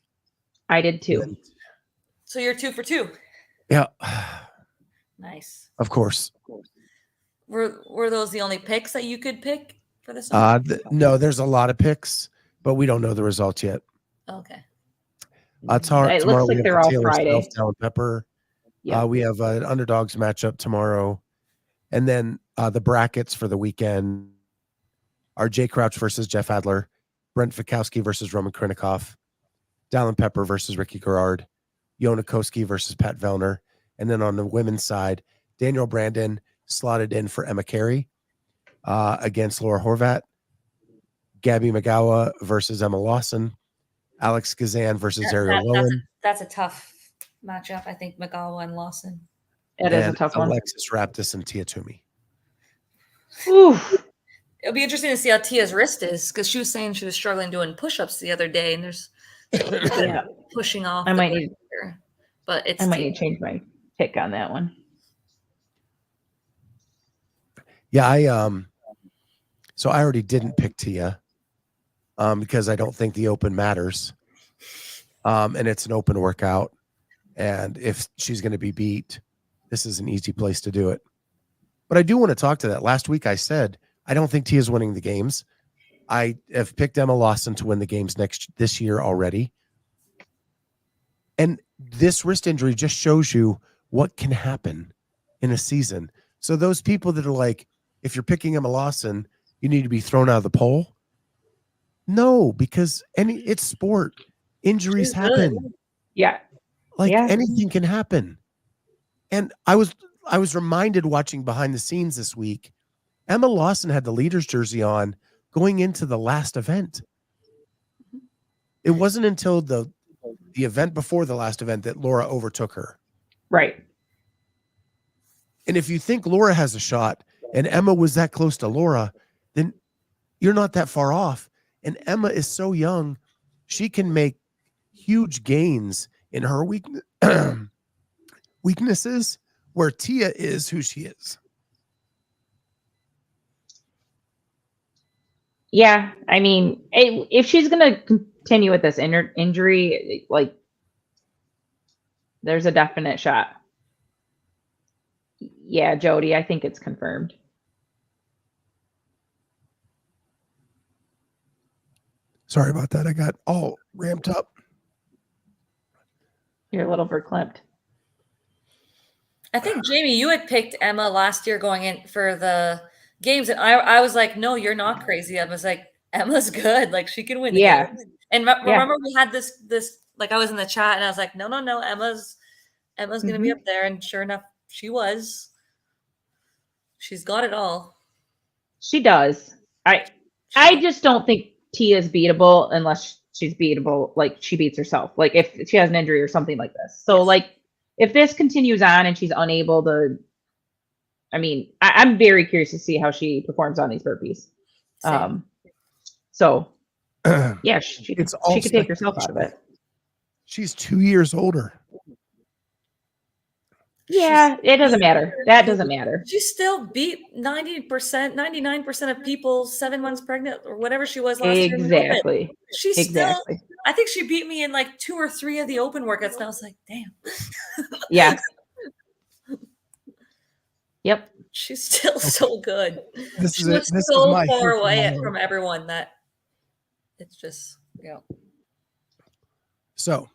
I did too. So you're 2 for 2. Yeah. Nice. Of course. Were those the only picks that you could pick for this? No, there's a lot of picks, but we don't know the results yet. Okay. Tomorrow It looks like we they're have all Taylor Friday. Swift, Pepper. Yeah. We have an underdogs matchup tomorrow. And then the brackets for the weekend are Jay Crouch versus Jeff Adler, Brent Fikowski versus Roman Krennikov, Dallin Pepper versus Ricky Garrard, Yona Koski versus Pat Vellner. And then on the women's side, Daniel Brandon slotted in for Emma Cary against Laura Horvat, Gabby McGowa versus Emma Lawson, Alex Kazan versus Ariel Lowen. That's a tough matchup. I think McGowan and Lawson. It is a tough one. Alexis Raptis and Tia Toomey. Oof. It'll be interesting to see how Tia's wrist is because she was saying she was struggling doing push-ups the other day, and there's pushing off. I might need to change my pick on that one. Yeah, so I already didn't pick Tia because I don't think the open matters. And it's an open workout. And if she's going to be beat, this is an easy place to do it. But I do want to talk to that. Last week I said, I don't think Tia's winning the games. I have picked Emma Lawson to win the games this year already. And this wrist injury just shows you what can happen in a season. So those people that are like, if you're picking Emma Lawson, you need to be thrown out of the poll. No, because it's sport. Injuries happen. Yeah. Anything can happen. And I was reminded watching behind the scenes this week, Emma Lawson had the leader's jersey on going into the last event. It wasn't until the event before the last event that Laura overtook her. Right. And if you think Laura has a shot and Emma was that close to Laura, then you're not that far off. And Emma is so young, she can make huge gains in her weaknesses where Tia is who she is. Yeah, I mean, if she's going to continue with this injury, like, there's a definite shot. Yeah, Jody, I think it's confirmed. Sorry about that. I got all ramped up. You're a little verklempt. I think, Jamie, you had picked Emma last year going in for the games, and I was like, no, you're not crazy. I was like, Emma's good. Like, she can win the game. And remember we had this, like, I was in the chat, and I was like, no, Emma's going to be up there. And sure enough, she was. She's got it all. She does. I just don't think Tia's beatable unless she's beatable, like she beats herself. Like if she has an injury or something like this. So like if this continues on and she's unable to, I mean, I'm very curious to see how she performs on these burpees. Same. So yeah, she could take herself out of it. She's 2 years older. Yeah, it doesn't matter. That doesn't matter. She still beat 90%, 99% of people 7 months pregnant or whatever she was last year. Exactly. She's still, I think she beat me in like 2 or 3 of the open workouts. And I was like, damn. Yeah. Yep. She's still so good. This is so far away from everyone that it's just, So,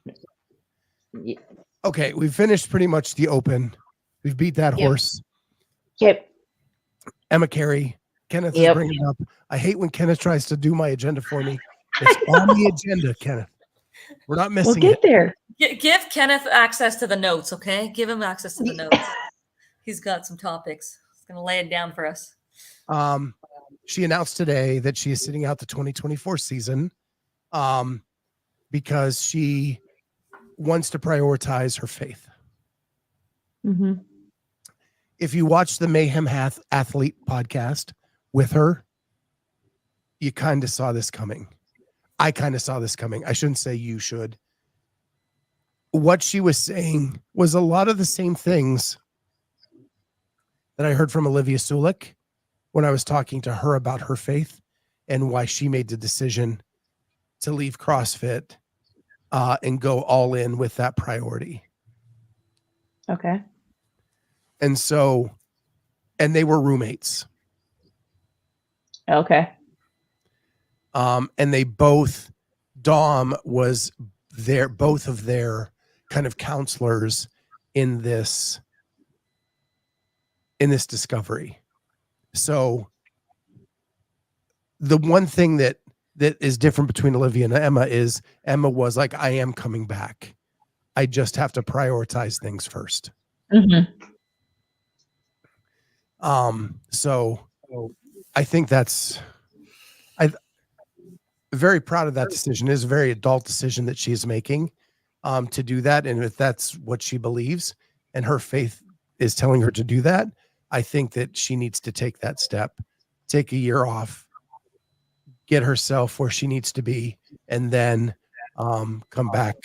okay, we've finished pretty much the open. We've beat that horse. Yep. Emma Cary. Kenneth is bringing it up. I hate when Kenneth tries to do my agenda for me. It's on the agenda, Kenneth. We're not missing We'll get there. Give Kenneth access to the notes, okay? Give him access to the notes. He's got some topics. He's going to lay it down for us. She announced today that she is sitting out the 2024 season because she wants to prioritize her faith. Mm-hmm. If you watch the Mayhem Athlete podcast with her, you kind of saw this coming. I kind of saw this coming. I shouldn't say you should. What she was saying was a lot of the same things that I heard from Olivia Sulik when I was talking to her about her faith and why she made the decision to leave CrossFit and go all in with that priority. Okay. And so, and they were roommates. Okay. And they both, Dom was both of their kind of counselors in this discovery. So the one thing that is different between Olivia and Emma is Emma was like, I am coming back. I just have to prioritize things first. Mm-hmm. So I think I'm very proud of that decision. It is a very adult decision that she's making to do that. And if that's what she believes and her faith is telling her to do that, I think that she needs to take that step, take a year off, get herself where she needs to be, and then come back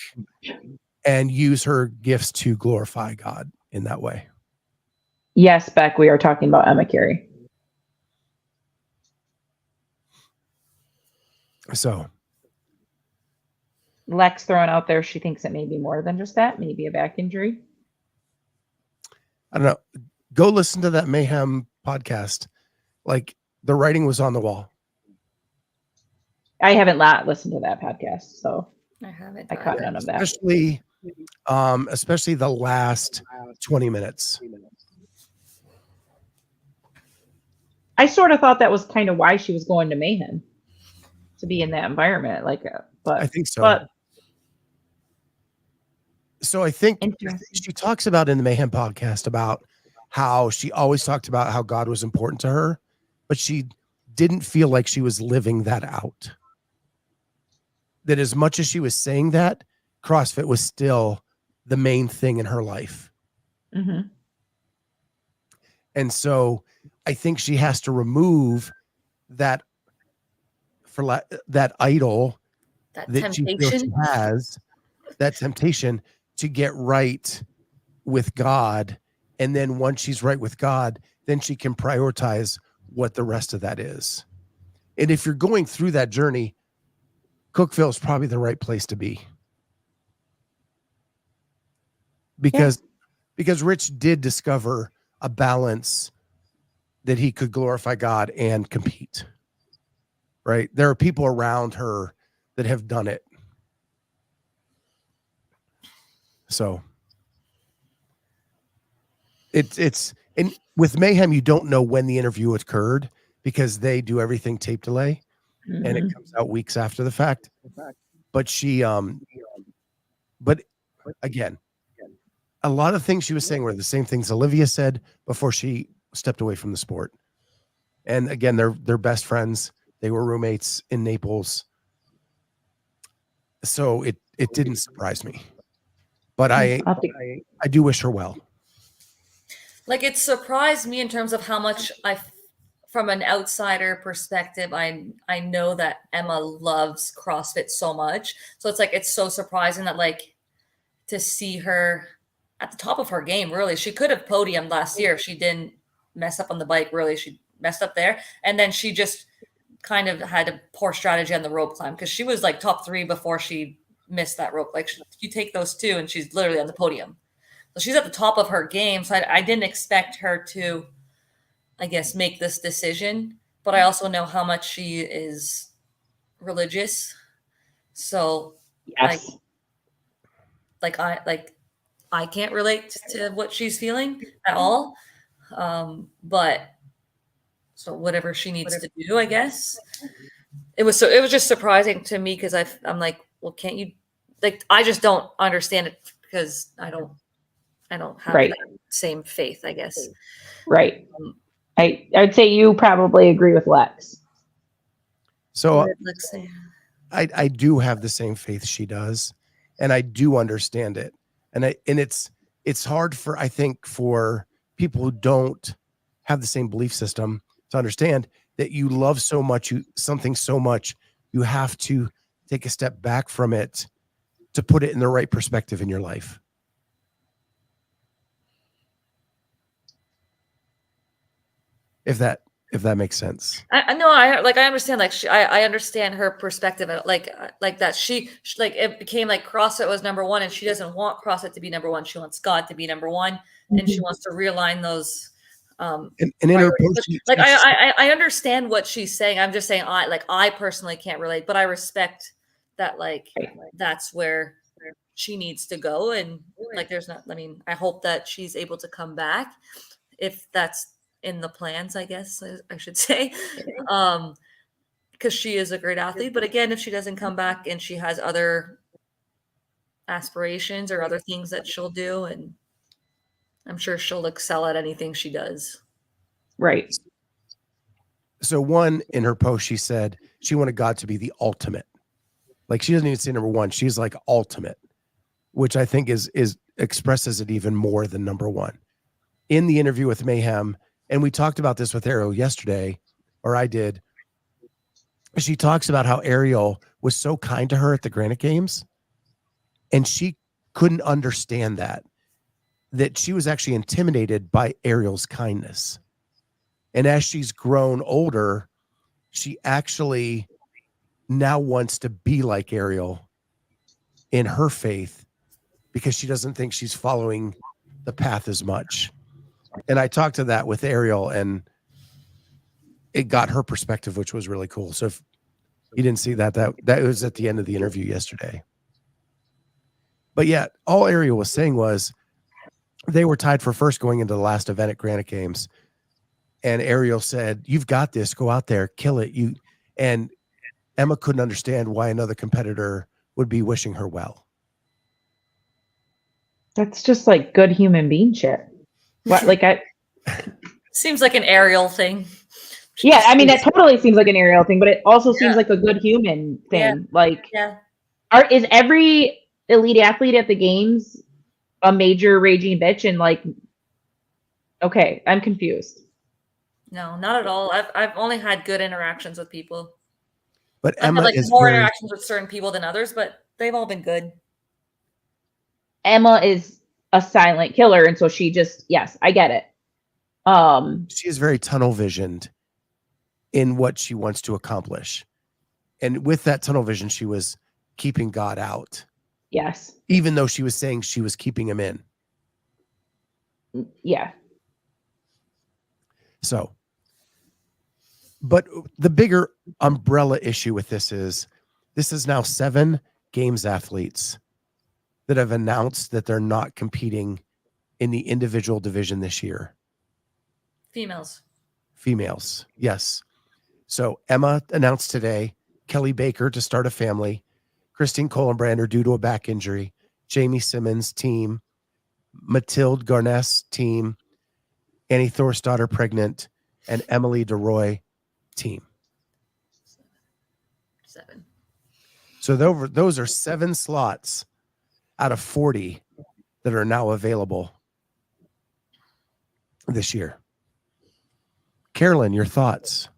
and use her gifts to glorify God in that way. Yes, Beck, we are talking about Emma Cary. So Lex throwing out there, she thinks it may be more than just that, maybe a back injury. I don't know. Go listen to that Mayhem podcast. Like, the writing was on the wall. I haven't listened to that podcast, so I haven't. I caught none of that. Especially the last 20 minutes. I sort of thought that was kind of why she was going to Mayhem, to be in that environment. But I think so. But so I think she talks about in the Mayhem podcast about how she always talked about how God was important to her, but she didn't feel like she was living that out. That as much as she was saying that, CrossFit was still the main thing in her life. Mm-hmm. And so I think she has to remove that idol that she feels she has, that temptation to get right with God. And then once she's right with God, then she can prioritize what the rest of that is. And if you're going through that journey, Cookeville is probably the right place to be. Because Rich did discover a balance that he could glorify God and compete. Right? There are people around her that have done it. So it's and with Mayhem, you don't know when the interview occurred because they do everything tape delay, and it comes out weeks after the fact. But she but again, a lot of things she was saying were the same things Olivia said before she stepped away from the sport. And again, they're best friends. They were roommates in Naples. So it didn't surprise me. But I do wish her well. Like, it surprised me in terms of how much from an outsider perspective, I know that Emma loves CrossFit so much. So it's like, it's so surprising that, like, to see her at the top of her game, really. She could have podiumed last year if she didn't mess up on the bike, really. She messed up there. And then she just kind of had a poor strategy on the rope climb, because she was like top 3 before she missed that rope. Like, you take those 2 and she's literally on the podium. So she's at the top of her game. So I didn't expect her to, I guess, make this decision. But I also know how much she is religious. So Yes. I can't relate to what she's feeling at all. But so whatever she needs to do, I guess. It was just surprising to me, because I'm like, well, can't you, like, I just don't understand it, because I don't have Right. that same faith, I guess. Right. I'd say you probably agree with Lex. So I do have the same faith she does, and I do understand it. And it's hard for, I think, for people who don't have the same belief system to understand that you love so much, something so much, you have to take a step back from it to put it in the right perspective in your life. If that makes sense. I know. I understand. Like, I understand her perspective. Like that. She like, it became like CrossFit was number 1, and she doesn't want CrossFit to be number 1. She wants God to be number 1, and she wants to realign those. And in her post, like, I understand what she's saying. I'm just saying, I personally can't relate, but I respect that. Like, that's where she needs to go, and like, there's not. I mean, I hope that she's able to come back, if that's in the plans, I guess I should say, because she is a great athlete. But again, if she doesn't come back and she has other aspirations or other things that she'll do, and I'm sure she'll excel at anything she does. Right. So one, in her post, she said she wanted God to be the ultimate. Like, she doesn't even say number 1. She's like ultimate, which I think is expresses it even more than number 1. In the interview with Mayhem, and we talked about this with Ariel yesterday, or I did, she talks about how Ariel was so kind to her at the Granite Games, and she couldn't understand that she was actually intimidated by Ariel's kindness. And as she's grown older, she actually now wants to be like Ariel in her faith, because she doesn't think she's following the path as much. And I talked to that with Ariel, and it got her perspective, which was really cool. So if you didn't see that was at the end of the interview yesterday. But yeah, all Ariel was saying was they were tied for first going into the last event at Granite Games. And Ariel said, "You've got this, go out there, kill it." And Emma couldn't understand why another competitor would be wishing her well. That's just like good human being shit. What, like, seems like an Ariel thing. Yeah, I mean, that totally seems like an Ariel thing, but it also seems like a good human thing. Yeah. Like, yeah, is every elite athlete at the games a major raging bitch? And like, okay, I'm confused. no, not at all. I've only had good interactions with people. But I've Emma had, like, is more interactions with certain people than others, but they've all been good. Emma is a silent killer, and so she just, yes, I get it. She is very tunnel visioned in what she wants to accomplish. And with that tunnel vision, she was keeping God out. Yes. Even though she was saying she was keeping him in. Yeah. So, but the bigger umbrella issue with this is now 7 games athletes that have announced that they're not competing in the individual division this year. Females. Yes. So Emma announced today, Kelly Baker to start a family, Christine Kohlenbrander due to a back injury, Jamie Simmons team, Mathilde Garness team, Annie Thorsdottir pregnant, and Emily DeRoy team. 7. So those are 7 slots out of 40 that are now available this year. Carolyn, your thoughts?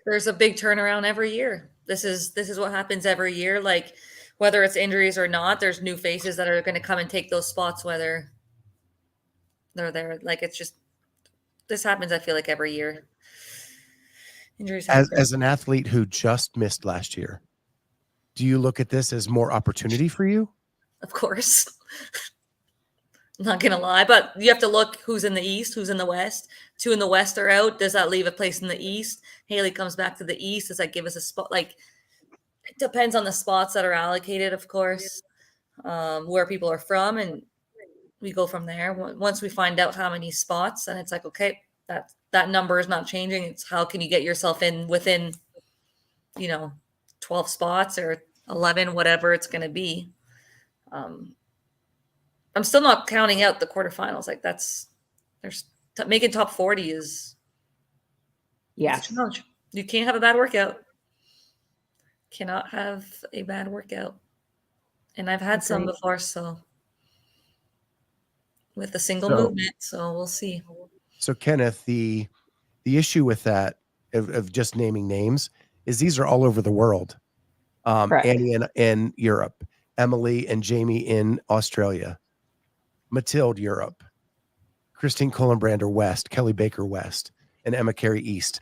There's a big turnaround every year. This is what happens every year. Like whether it's injuries or not, there's new faces that are going to come and take those spots, whether they're there. Like it's just, this happens, I feel like, every year. Injuries happen. As an athlete who just missed last year, do you look at this as more opportunity for you? Of course. I'm not gonna lie, but you have to look who's in the East, who's in the West. 2 in the West are out. Does that leave a place in the East? Haley comes back to the East. Does that give us a spot? Like, it depends on the spots that are allocated, of course, where people are from, and we go from there. Once we find out how many spots, and it's like, okay, that number is not changing. It's how can you get yourself in within, 12 spots or 11, whatever it's going to be. I'm still not counting out the quarterfinals. Like making top 40 is a challenge. You can't have a bad workout. Cannot have a bad workout. And I've had some before, so with a single movement, so we'll see. So Kenneth, the issue with that of just naming names is these are all over the world. Annie in Europe, Emily and Jamie in Australia, Mathilde Europe, Christine Kohlenbrander West, Kelly Baker West, and Emma Cary East.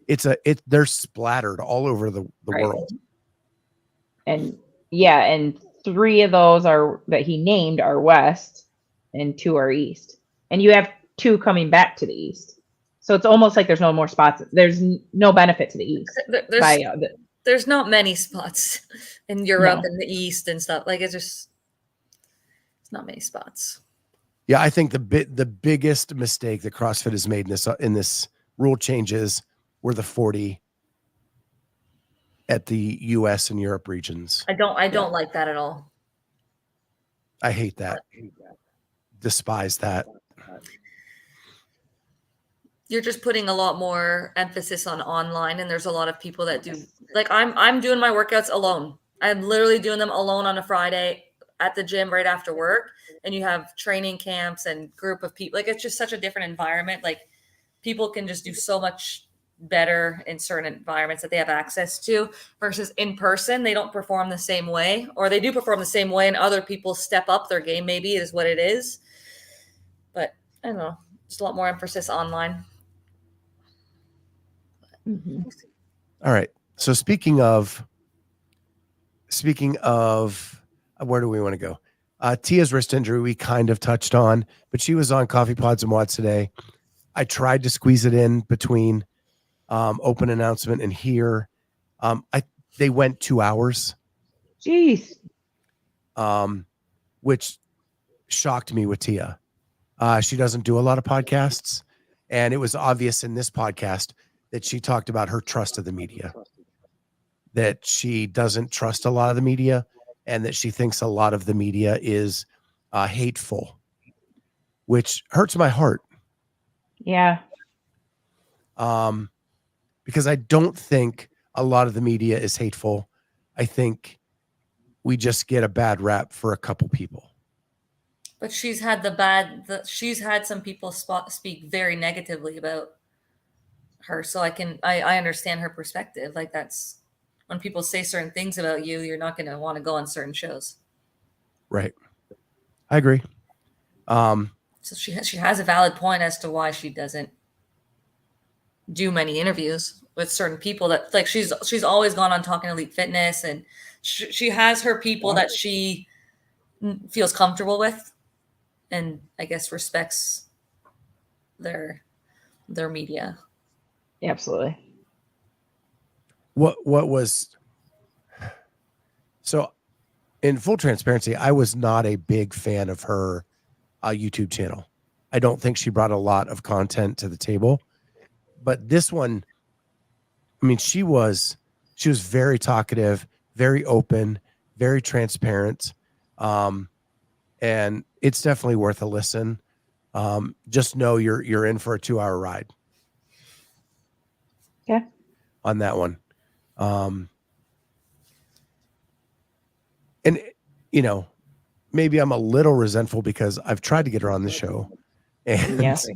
They're splattered all over the world. And 3 of those that he named are West and 2 are East. And you have 2 coming back to the East. So it's almost like there's no more spots. There's no benefit to the East. There's not many spots in Europe and the East and stuff. Like it's not many spots. Yeah, I think the biggest mistake that CrossFit has made in this rule changes were the 40 at the US and Europe regions. I don't like that at all. I hate that. Despise that. You're just putting a lot more emphasis on online, and there's a lot of people that do. Like I'm doing my workouts alone. I'm literally doing them alone on a Friday at the gym right after work, and you have training camps and group of people. Like it's just such a different environment. Like people can just do so much better in certain environments that they have access to versus in person. They don't perform the same way, or they do perform the same way and other people step up their game. Maybe is what it is. But I don't know. Just a lot more emphasis online. Mm-hmm. All right. So speaking of where do we want to go? Tia's wrist injury we kind of touched on, but she was on Coffee Pods and Watts today. I tried to squeeze it in between open announcement and here. They went 2 hours. Jeez. Which shocked me with Tia. She doesn't do a lot of podcasts, and it was obvious in this podcast that she talked about her trust of the media, that she doesn't trust a lot of the media, and that she thinks a lot of the media is hateful, which hurts my heart. Yeah. Because I don't think a lot of the media is hateful. I think we just get a bad rap for a couple people. But she's had she's had some people speak very negatively about her. So I understand her perspective. Like that's when people say certain things about you, you're not going to want to go on certain shows. Right. I agree. So she has a valid point as to why she doesn't do many interviews with certain people that like she's always gone on Talking Elite Fitness, and she has her people that she feels comfortable with and I guess respects their media. Absolutely. What was so in full transparency, I was not a big fan of her YouTube channel. I don't think she brought a lot of content to the table, but this one, I mean, she was very talkative, very open, very transparent. And it's definitely worth a listen. Just know you're in for a 2-hour ride. Okay. On that one. And you know, maybe I'm a little resentful because I've tried to get her on the show, and Yes.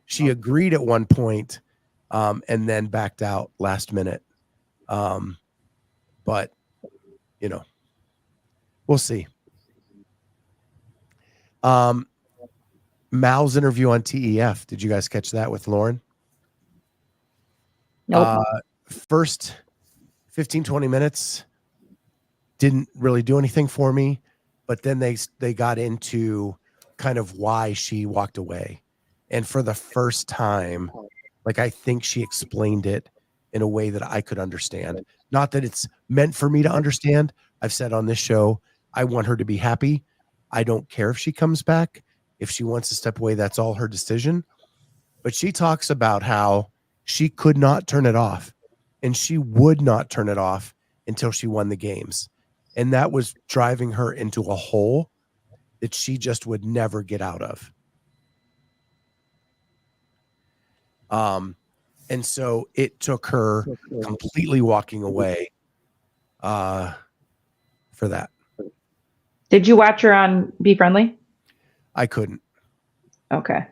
she agreed at one point, and then backed out last minute. But you know, we'll see. Mal's interview on TEF. Did you guys catch that with Lauren? Nope. First 15, 20 minutes didn't really do anything for me, but then they got into kind of why she walked away. And for the first time, like, I think she explained it in a way that I could understand. Not that it's meant for me to understand. I've said on this show, I want her to be happy. I don't care if she comes back. If she wants to step away, that's all her decision. But she talks about how she could not turn it off, and she would not turn it off until she won the games. And that was driving her into a hole that she just would never get out of. And so it took her completely walking away for that. Did you watch her on Be Friendly? I couldn't. Okay.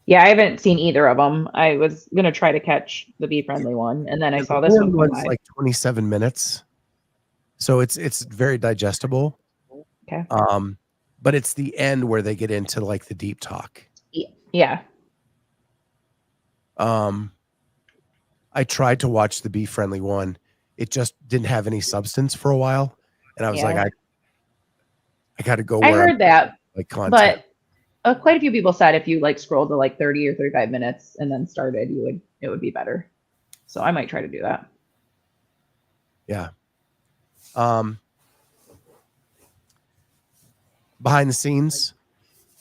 Yeah, I haven't seen either of them. I was gonna try to catch the Be Friendly one, and then I saw this one. One's like 27 minutes, so it's very digestible. Okay. But it's the end where they get into like the deep talk. Yeah. I tried to watch the Be Friendly one. It just didn't have any substance for a while, and I was like, I got to go. I heard that, like content. But quite a few people said if you like scrolled to like 30 or 35 minutes and then started, it would be better. So I might try to do that. Yeah. Behind the scenes,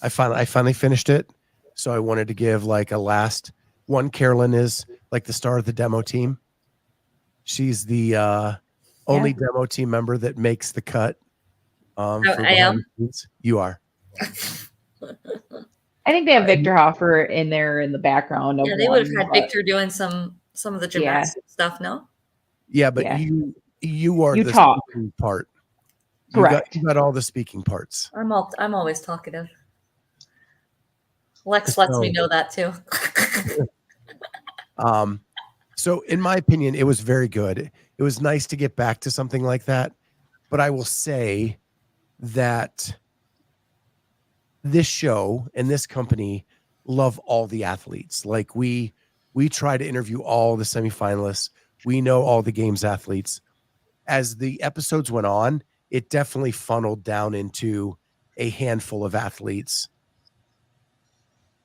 I finally finished it. So I wanted to give like a last one. Carolyn is like the star of the demo team. She's the only demo team member that makes the cut. I am. You are. I think they have Victor Hoffer in there in the background. Yeah, they would have had Victor doing some of the gymnastic stuff, no? Yeah, but you are the talk. speaking part. Correct. You got all the speaking parts. I'm always talkative. Lex lets me know that too. So in my opinion, it was very good. It was nice to get back to something like that. But I will say that this show and this company love all the athletes. Like we try to interview all the semifinalists. We know all the games athletes. As the episodes went on, it definitely funneled down into a handful of athletes.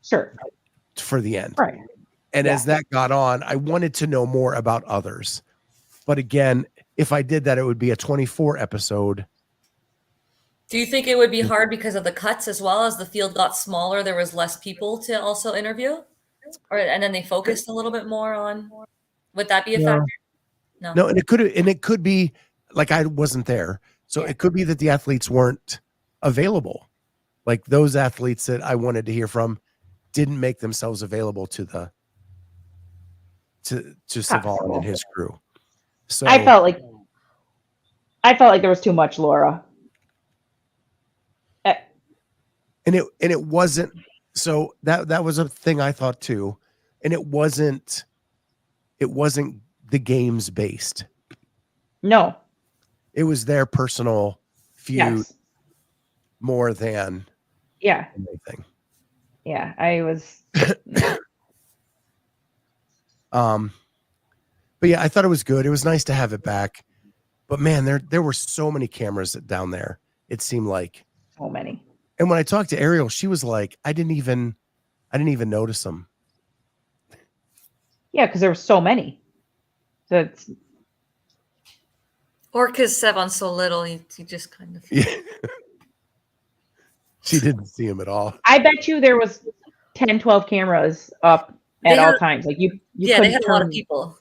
Sure. For the end. Right. And as that got on, I wanted to know more about others. But again, if I did that, it would be a 24 episode. Do you think it would be hard because of the cuts as well? As the field got smaller, there was less people to also interview? And then they focused a little bit more on, would that be a factor? No, and it could be like I wasn't there. So it could be that the athletes weren't available. Like those athletes that I wanted to hear from didn't make themselves available to Savon and his crew. So I felt like there was too much Laura. And it wasn't, so that was a thing I thought too. And it wasn't the games based. No. It was their personal feud more than anything. Yeah, I was. But yeah, I thought it was good. It was nice to have it back. But man, there were so many cameras down there. It seemed like so many. And when I talked to Ariel, she was like, I didn't even notice them. Yeah, because there were so many. So or because Savon's so little, he just kind of. Yeah. She didn't see him at all. I bet you there was 10, 12 cameras up at all times. Like you they had a lot of people.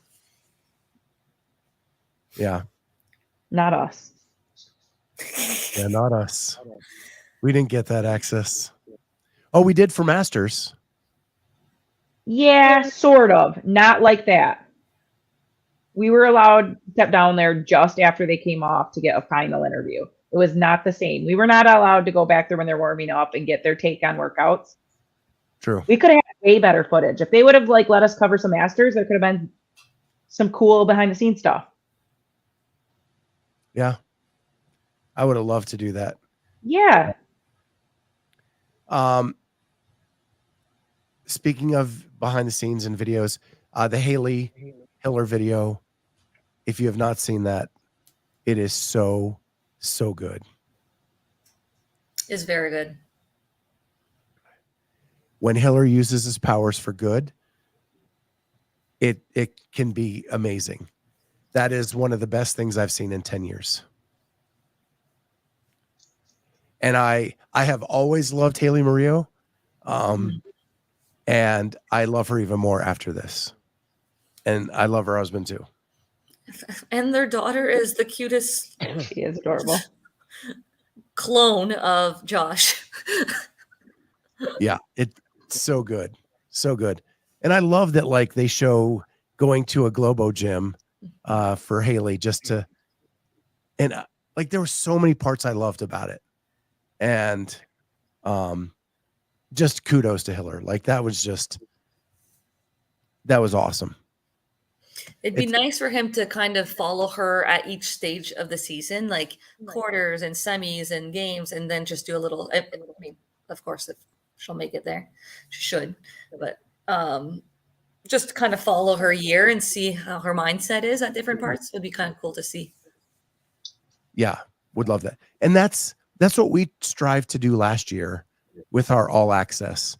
Yeah. Not us. Yeah, not us. We didn't get that access. Oh, we did for Masters. Yeah, sort of. Not like that. We were allowed to step down there just after they came off to get a final interview. It was not the same. We were not allowed to go back there when they're warming up and get their take on workouts. True. We could have had way better footage. If they would have like let us cover some masters, there could have been some cool behind the scenes stuff. Yeah. I would have loved to do that. Yeah. Speaking of behind the scenes and videos, the Haley Hiller video, if you have not seen that, it is so good. It's very good. When Hiller uses his powers for good, it can be amazing. That is one of the best things I've seen in 10 years. And I have always loved Haley Murillo. And I love her even more after this. And I love her husband too. And their daughter is the cutest. She is adorable. Clone of Josh. Yeah, it's so good. So good. And I love that like they show going to a Globo gym for Haley just to, and like there were so many parts I loved about it. And just kudos to Hiller. Like that was awesome. It'd be nice for him to kind of follow her at each stage of the season, like quarters and semis and games, and then just do a little. I mean, of course, if she'll make it there, she should. But just kind of follow her year and see how her mindset is at different parts. Would be kind of cool to see. Yeah, would love that. And that's what we strive to do last year with our all access.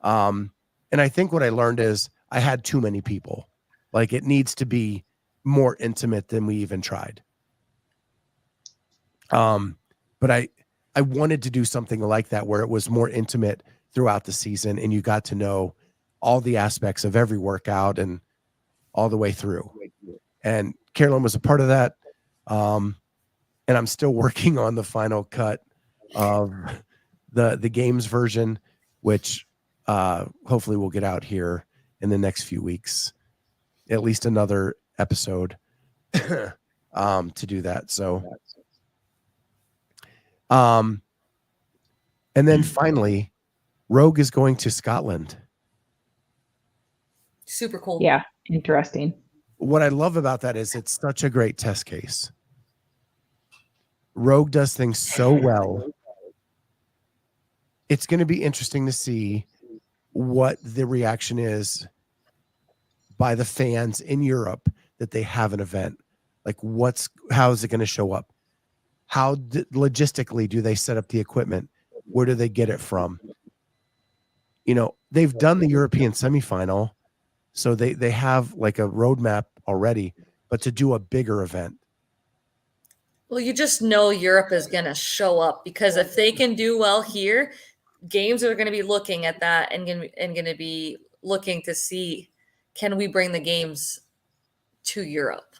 And I think what I learned is I had too many people. Like it needs to be more intimate than we even tried. But I wanted to do something like that where it was more intimate throughout the season and you got to know all the aspects of every workout and all the way through. And Carolyn was a part of that. And I'm still working on the final cut of the games version, which hopefully we'll get out here in the next few weeks. At least another episode to do that. So, and then finally, Rogue is going to Scotland. Super cool. Yeah, interesting. What I love about that is it's such a great test case. Rogue does things so well. It's going to be interesting to see what the reaction is by the fans in Europe that they have an event. Like how is it going to show up? How logistically do they set up the equipment? Where do they get it from? You know, they've done the European semifinal, so they have like a roadmap already, but to do a bigger event. Well, you just know Europe is going to show up because if they can do well here, games are going to be looking at that and going to be looking to see, can we bring the games to Europe,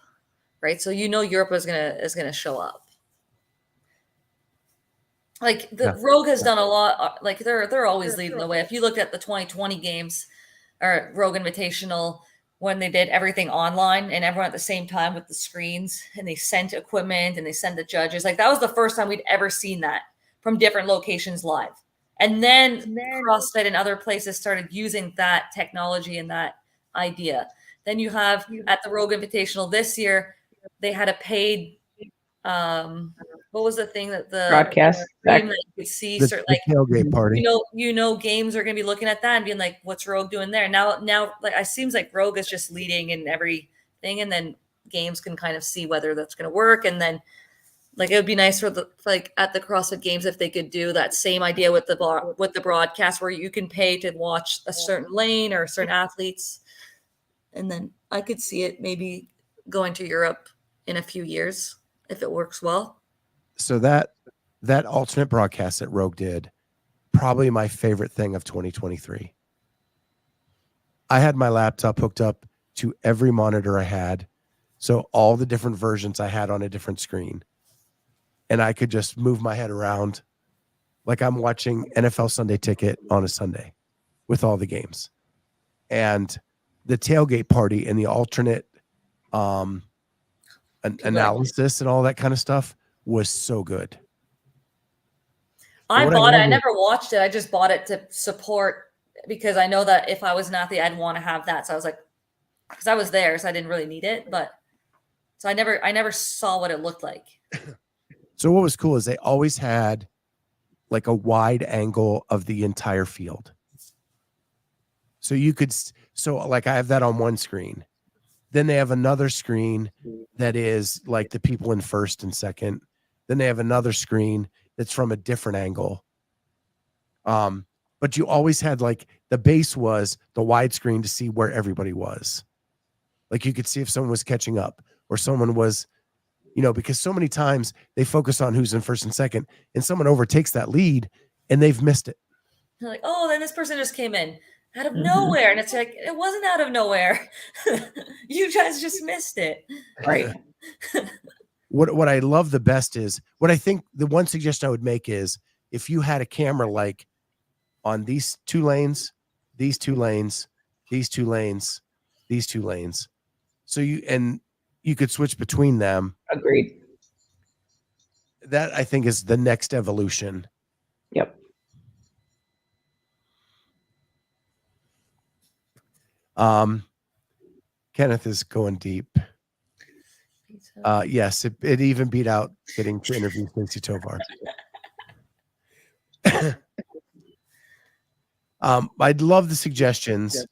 right? So you know Europe is gonna show up. Like Rogue has done a lot. Like they're always leading the way. If you look at the 2020 games or Rogue Invitational, when they did everything online and everyone at the same time with the screens and they sent equipment and they sent the judges, like that was the first time we'd ever seen that from different locations live. And then CrossFit and other places started using that technology and that idea. Then you have at the Rogue Invitational this year, they had a paid what was the thing that the broadcast that you could see the like tailgate party. You know games are gonna be looking at that and being like, what's Rogue doing there? Now like it seems like Rogue is just leading in everything, and then games can kind of see whether that's gonna work. And then like it would be nice for like at the CrossFit Games if they could do that same idea with the broadcast where you can pay to watch a certain lane or certain athletes. And then I could see it maybe going to Europe in a few years if it works well. So that alternate broadcast that Rogue did, probably my favorite thing of 2023. I had my laptop hooked up to every monitor I had. So all the different versions I had on a different screen. And I could just move my head around like I'm watching NFL Sunday Ticket on a Sunday with all the games. And the tailgate party and the alternate analysis and all that kind of stuff was so good. I bought it. I never watched it. I just bought it to support because I know that if I was an athlete, I'd want to have that. So I was like, because I was there, so I didn't really need it. But so I never saw what it looked like. So what was cool is they always had like a wide angle of the entire field. So you could, so like I have that on one screen. Then they have another screen that is like the people in first and second. Then they have another screen that's from a different angle. But you always had like the base was the widescreen to see where everybody was. Like you could see if someone was catching up or someone was, you know, because so many times they focus on who's in first and second and someone overtakes that lead and they've missed it. They're like, oh, then this person just came in out of nowhere. And it's like, it wasn't out of nowhere. You guys just missed it. Right. What I love the best is what I think the one suggestion I would make is if you had a camera like on these 2 lanes, these 2 lanes, these 2 lanes, these 2 lanes. So you could switch between them. Agreed. That I think is the next evolution. Yep. Kenneth is going deep. Yes, it even beat out getting to interview Stacey Tovar. I'd love the suggestions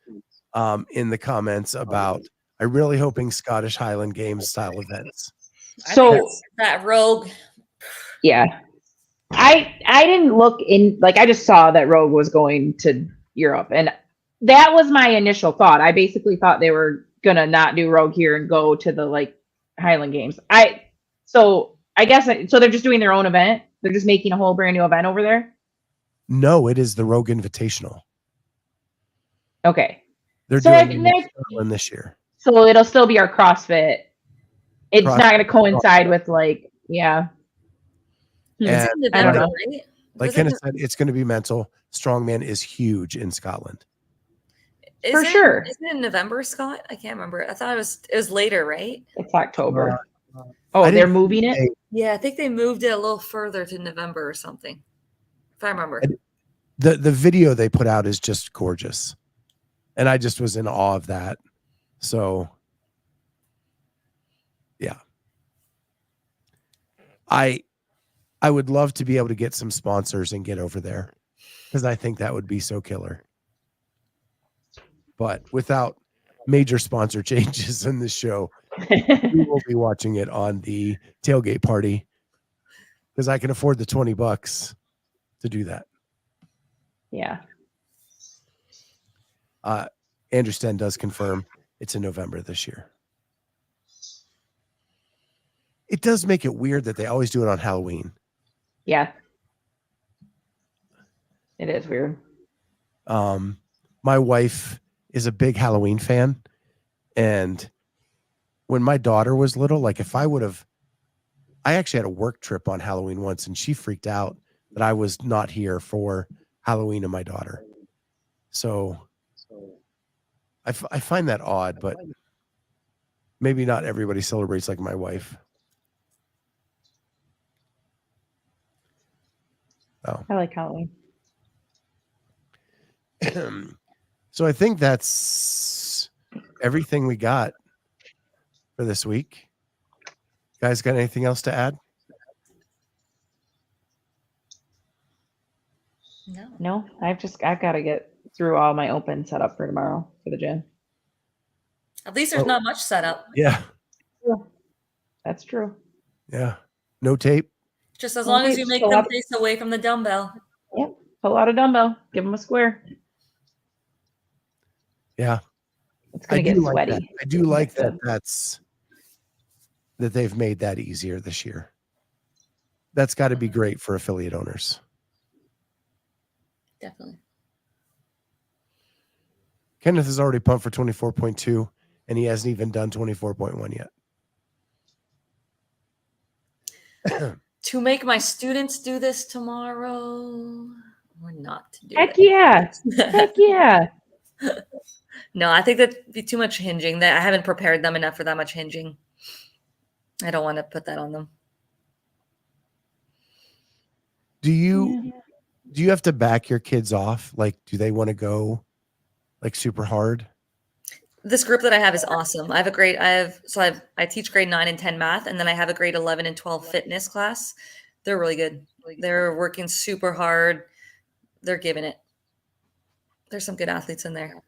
in the comments about I'm really hoping Scottish Highland Games style events. So that Rogue. Yeah. I didn't look in, like I just saw that Rogue was going to Europe and that was my initial thought. I basically thought they were gonna not do Rogue here and go to the like Highland Games. So I guess so they're just doing their own event. They're just making a whole brand new event over there. No, it is the Rogue Invitational. Okay. They're doing Scotland this year. So it'll still be our CrossFit. It's not going to coincide with like, yeah. And I don't know. Right? Like Kenneth said, it's going to be mental. Strongman is huge in Scotland. For sure. Isn't it in November, Scott? I can't remember. I thought it was later, right? It's October. They're moving it? Yeah, I think they moved it a little further to November or something. If I remember. The video they put out is just gorgeous. And I just was in awe of that. So yeah. I would love to be able to get some sponsors and get over there because I think that would be so killer. But without major sponsor changes in this show, we will be watching it on the tailgate party because I can afford the $20 to do that. Yeah. Andrew Sten does confirm it's in November this year. It does make it weird that they always do it on Halloween. Yeah. It is weird. My wife is a big Halloween fan. And when my daughter was little, like if I actually had a work trip on Halloween once and she freaked out that I was not here for Halloween and my daughter. So I find that odd, but maybe not everybody celebrates like my wife. Oh. I like Halloween. So I think that's everything we got for this week. Guys, got anything else to add? No, I've got to get through all my open setup for tomorrow for the gym. At least there's not much setup. Yeah. That's true. Yeah. No tape. Just as long as you make them face away from the dumbbell. Yep. Pull out a dumbbell. Give them a square. Yeah. It's going to get sweaty. Like I do like that they've made that easier this year. That's got to be great for affiliate owners. Definitely. Kenneth has already pumped for 24.2 and he hasn't even done 24.1 yet. To make my students do this tomorrow or not to do it. Heck yeah. Heck yeah. No, I think that'd be too much hinging. That I haven't prepared them enough for that much hinging. I don't want to put that on them. Do you Do you have to back your kids off? Like, do they want to go like super hard? This group that I have is awesome. I teach grade 9 and 10 math, and then I have a grade 11 and 12 fitness class. They're really good. They're working super hard. They're giving it. There's some good athletes in there.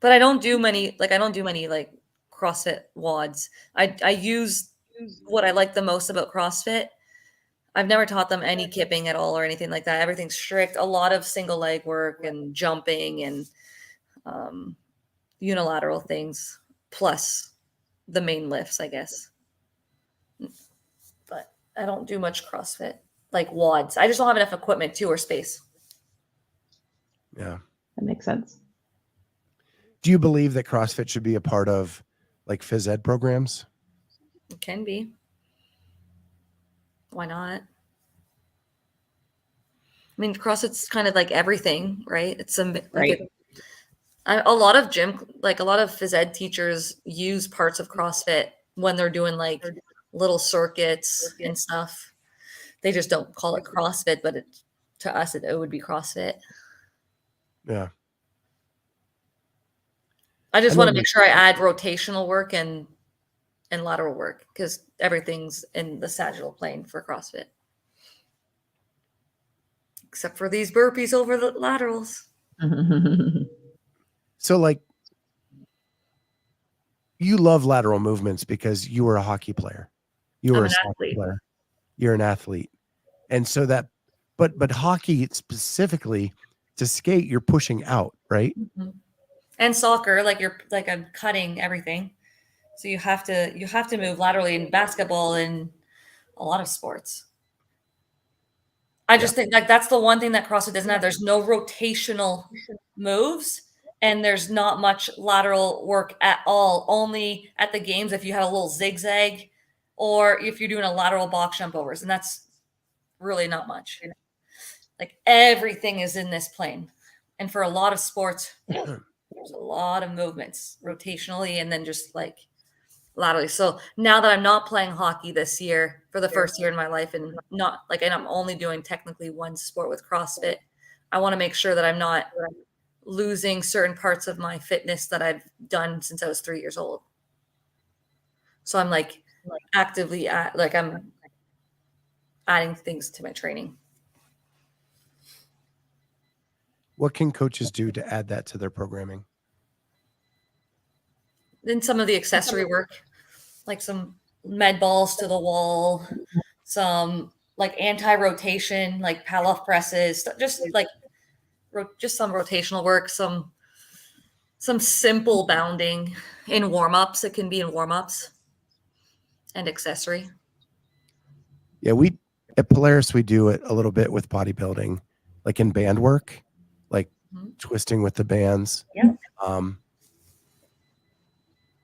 But I don't do many like CrossFit WODs. I use what I like the most about CrossFit. I've never taught them any kipping at all or anything like that. Everything's strict. A lot of single leg work and jumping and unilateral things, plus the main lifts, I guess. But I don't do much CrossFit like WODs. I just don't have enough equipment too or space. Yeah. That makes sense. Do you believe that CrossFit should be a part of like phys ed programs? It can be. Why not? I mean, CrossFit's kind of like everything, right? It's Right. a lot of phys ed teachers use parts of CrossFit when they're doing like little circuits and stuff. They just don't call it CrossFit, but to us, it would be CrossFit. Yeah. I just want to make sure I add rotational work and lateral work because everything's in the sagittal plane for CrossFit. Except for these burpees over the laterals. So like you love lateral movements because you were a hockey player. You were a soccer player. You're an athlete. And so that, but hockey specifically to skate, you're pushing out, right? Mm-hmm. And soccer, I'm cutting everything. So you have to move laterally in basketball and a lot of sports. I just think like that's the one thing that CrossFit doesn't have. There's no rotational moves and there's not much lateral work at all. Only at the games if you have a little zigzag or if you're doing a lateral box jump overs, and that's really not much. Like everything is in this plane. And for a lot of sports, there's a lot of movements rotationally and then just like laterally. So now that I'm not playing hockey this year for the first year in my life and I'm only doing technically one sport with CrossFit, I want to make sure that I'm not losing certain parts of my fitness that I've done since I was 3 years old. So I'm like actively I'm adding things to my training. What can coaches do to add that to their programming? Then some of the accessory work, like some med balls to the wall, some like anti-rotation, like Pallof presses, just some rotational work, some simple bounding in warm-ups. It can be in warm-ups and accessory. Yeah, at Polaris, we do it a little bit with bodybuilding, like in band work, like twisting with the bands. Yeah.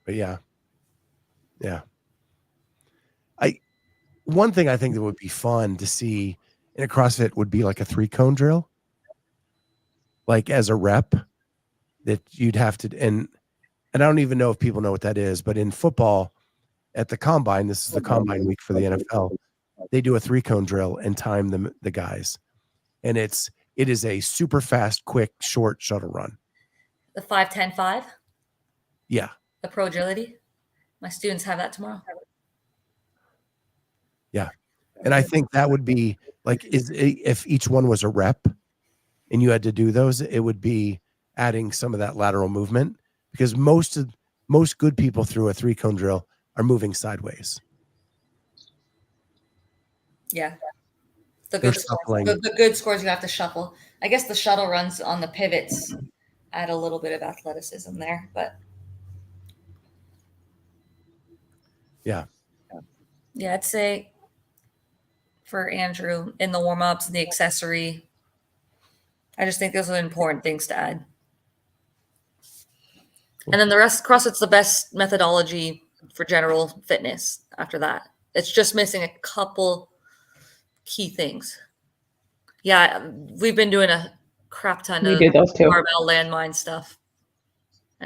But yeah. One thing I think that would be fun to see in a CrossFit would be like a 3-cone drill, like as a rep that you'd have to, and I don't even know if people know what that is, but in football at the combine, this is the combine week for the NFL, they do a 3-cone drill and time the guys. And it is a super fast, quick, short shuttle run. The 5-10-5? Yeah. The pro agility? My students have that tomorrow. Yeah. And I think that would be like, if each one was a rep and you had to do those, it would be adding some of that lateral movement because most good people through a 3-cone drill are moving sideways. Yeah. The good scores you have to shuffle. I guess the shuttle runs on the pivots add a little bit of athleticism there, but yeah, I'd say for Andrew in the warm-ups and the accessory, I just think those are important things to add. And then the rest, CrossFit's the best methodology for general fitness after that. It's just missing a couple key things. Yeah, we've been doing a crap ton of barbell landmine stuff.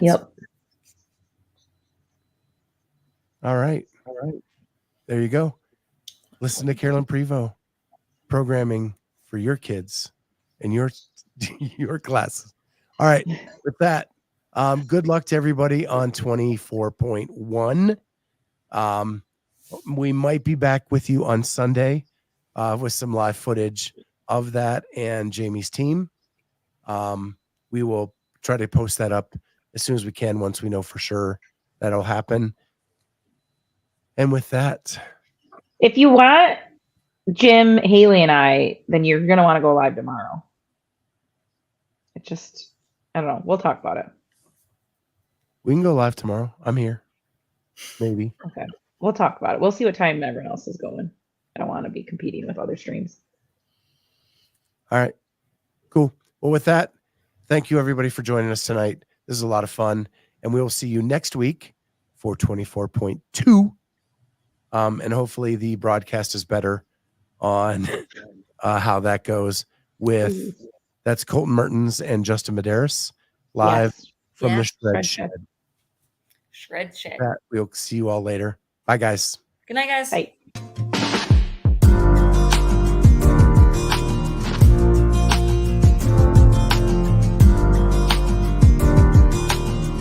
Yep. All right. There you go. Listen to Carolyn Prevost, programming for your kids in your class. All right. With that, good luck to everybody on 24.1. We might be back with you on Sunday with some live footage of that and Jamie's team. We will try to post that up as soon as we can once we know for sure that'll happen. And with that, if you want Jim, Haley, and I, then you're going to want to go live tomorrow. It just, I don't know. We'll talk about it. we can go live tomorrow. I'm here. Maybe. Okay. We'll talk about it. We'll see what time everyone else is going. I don't want to be competing with other streams. All right. Cool. Well, with that, thank you everybody for joining us tonight. This is a lot of fun. And we will see you next week for 24.2. And hopefully the broadcast is better on how that goes with that's Colton Mertens and Justin Medeiros live from the Shred Shed. Shred Shed. We'll see you all later. Bye, guys. Good night, guys. Bye.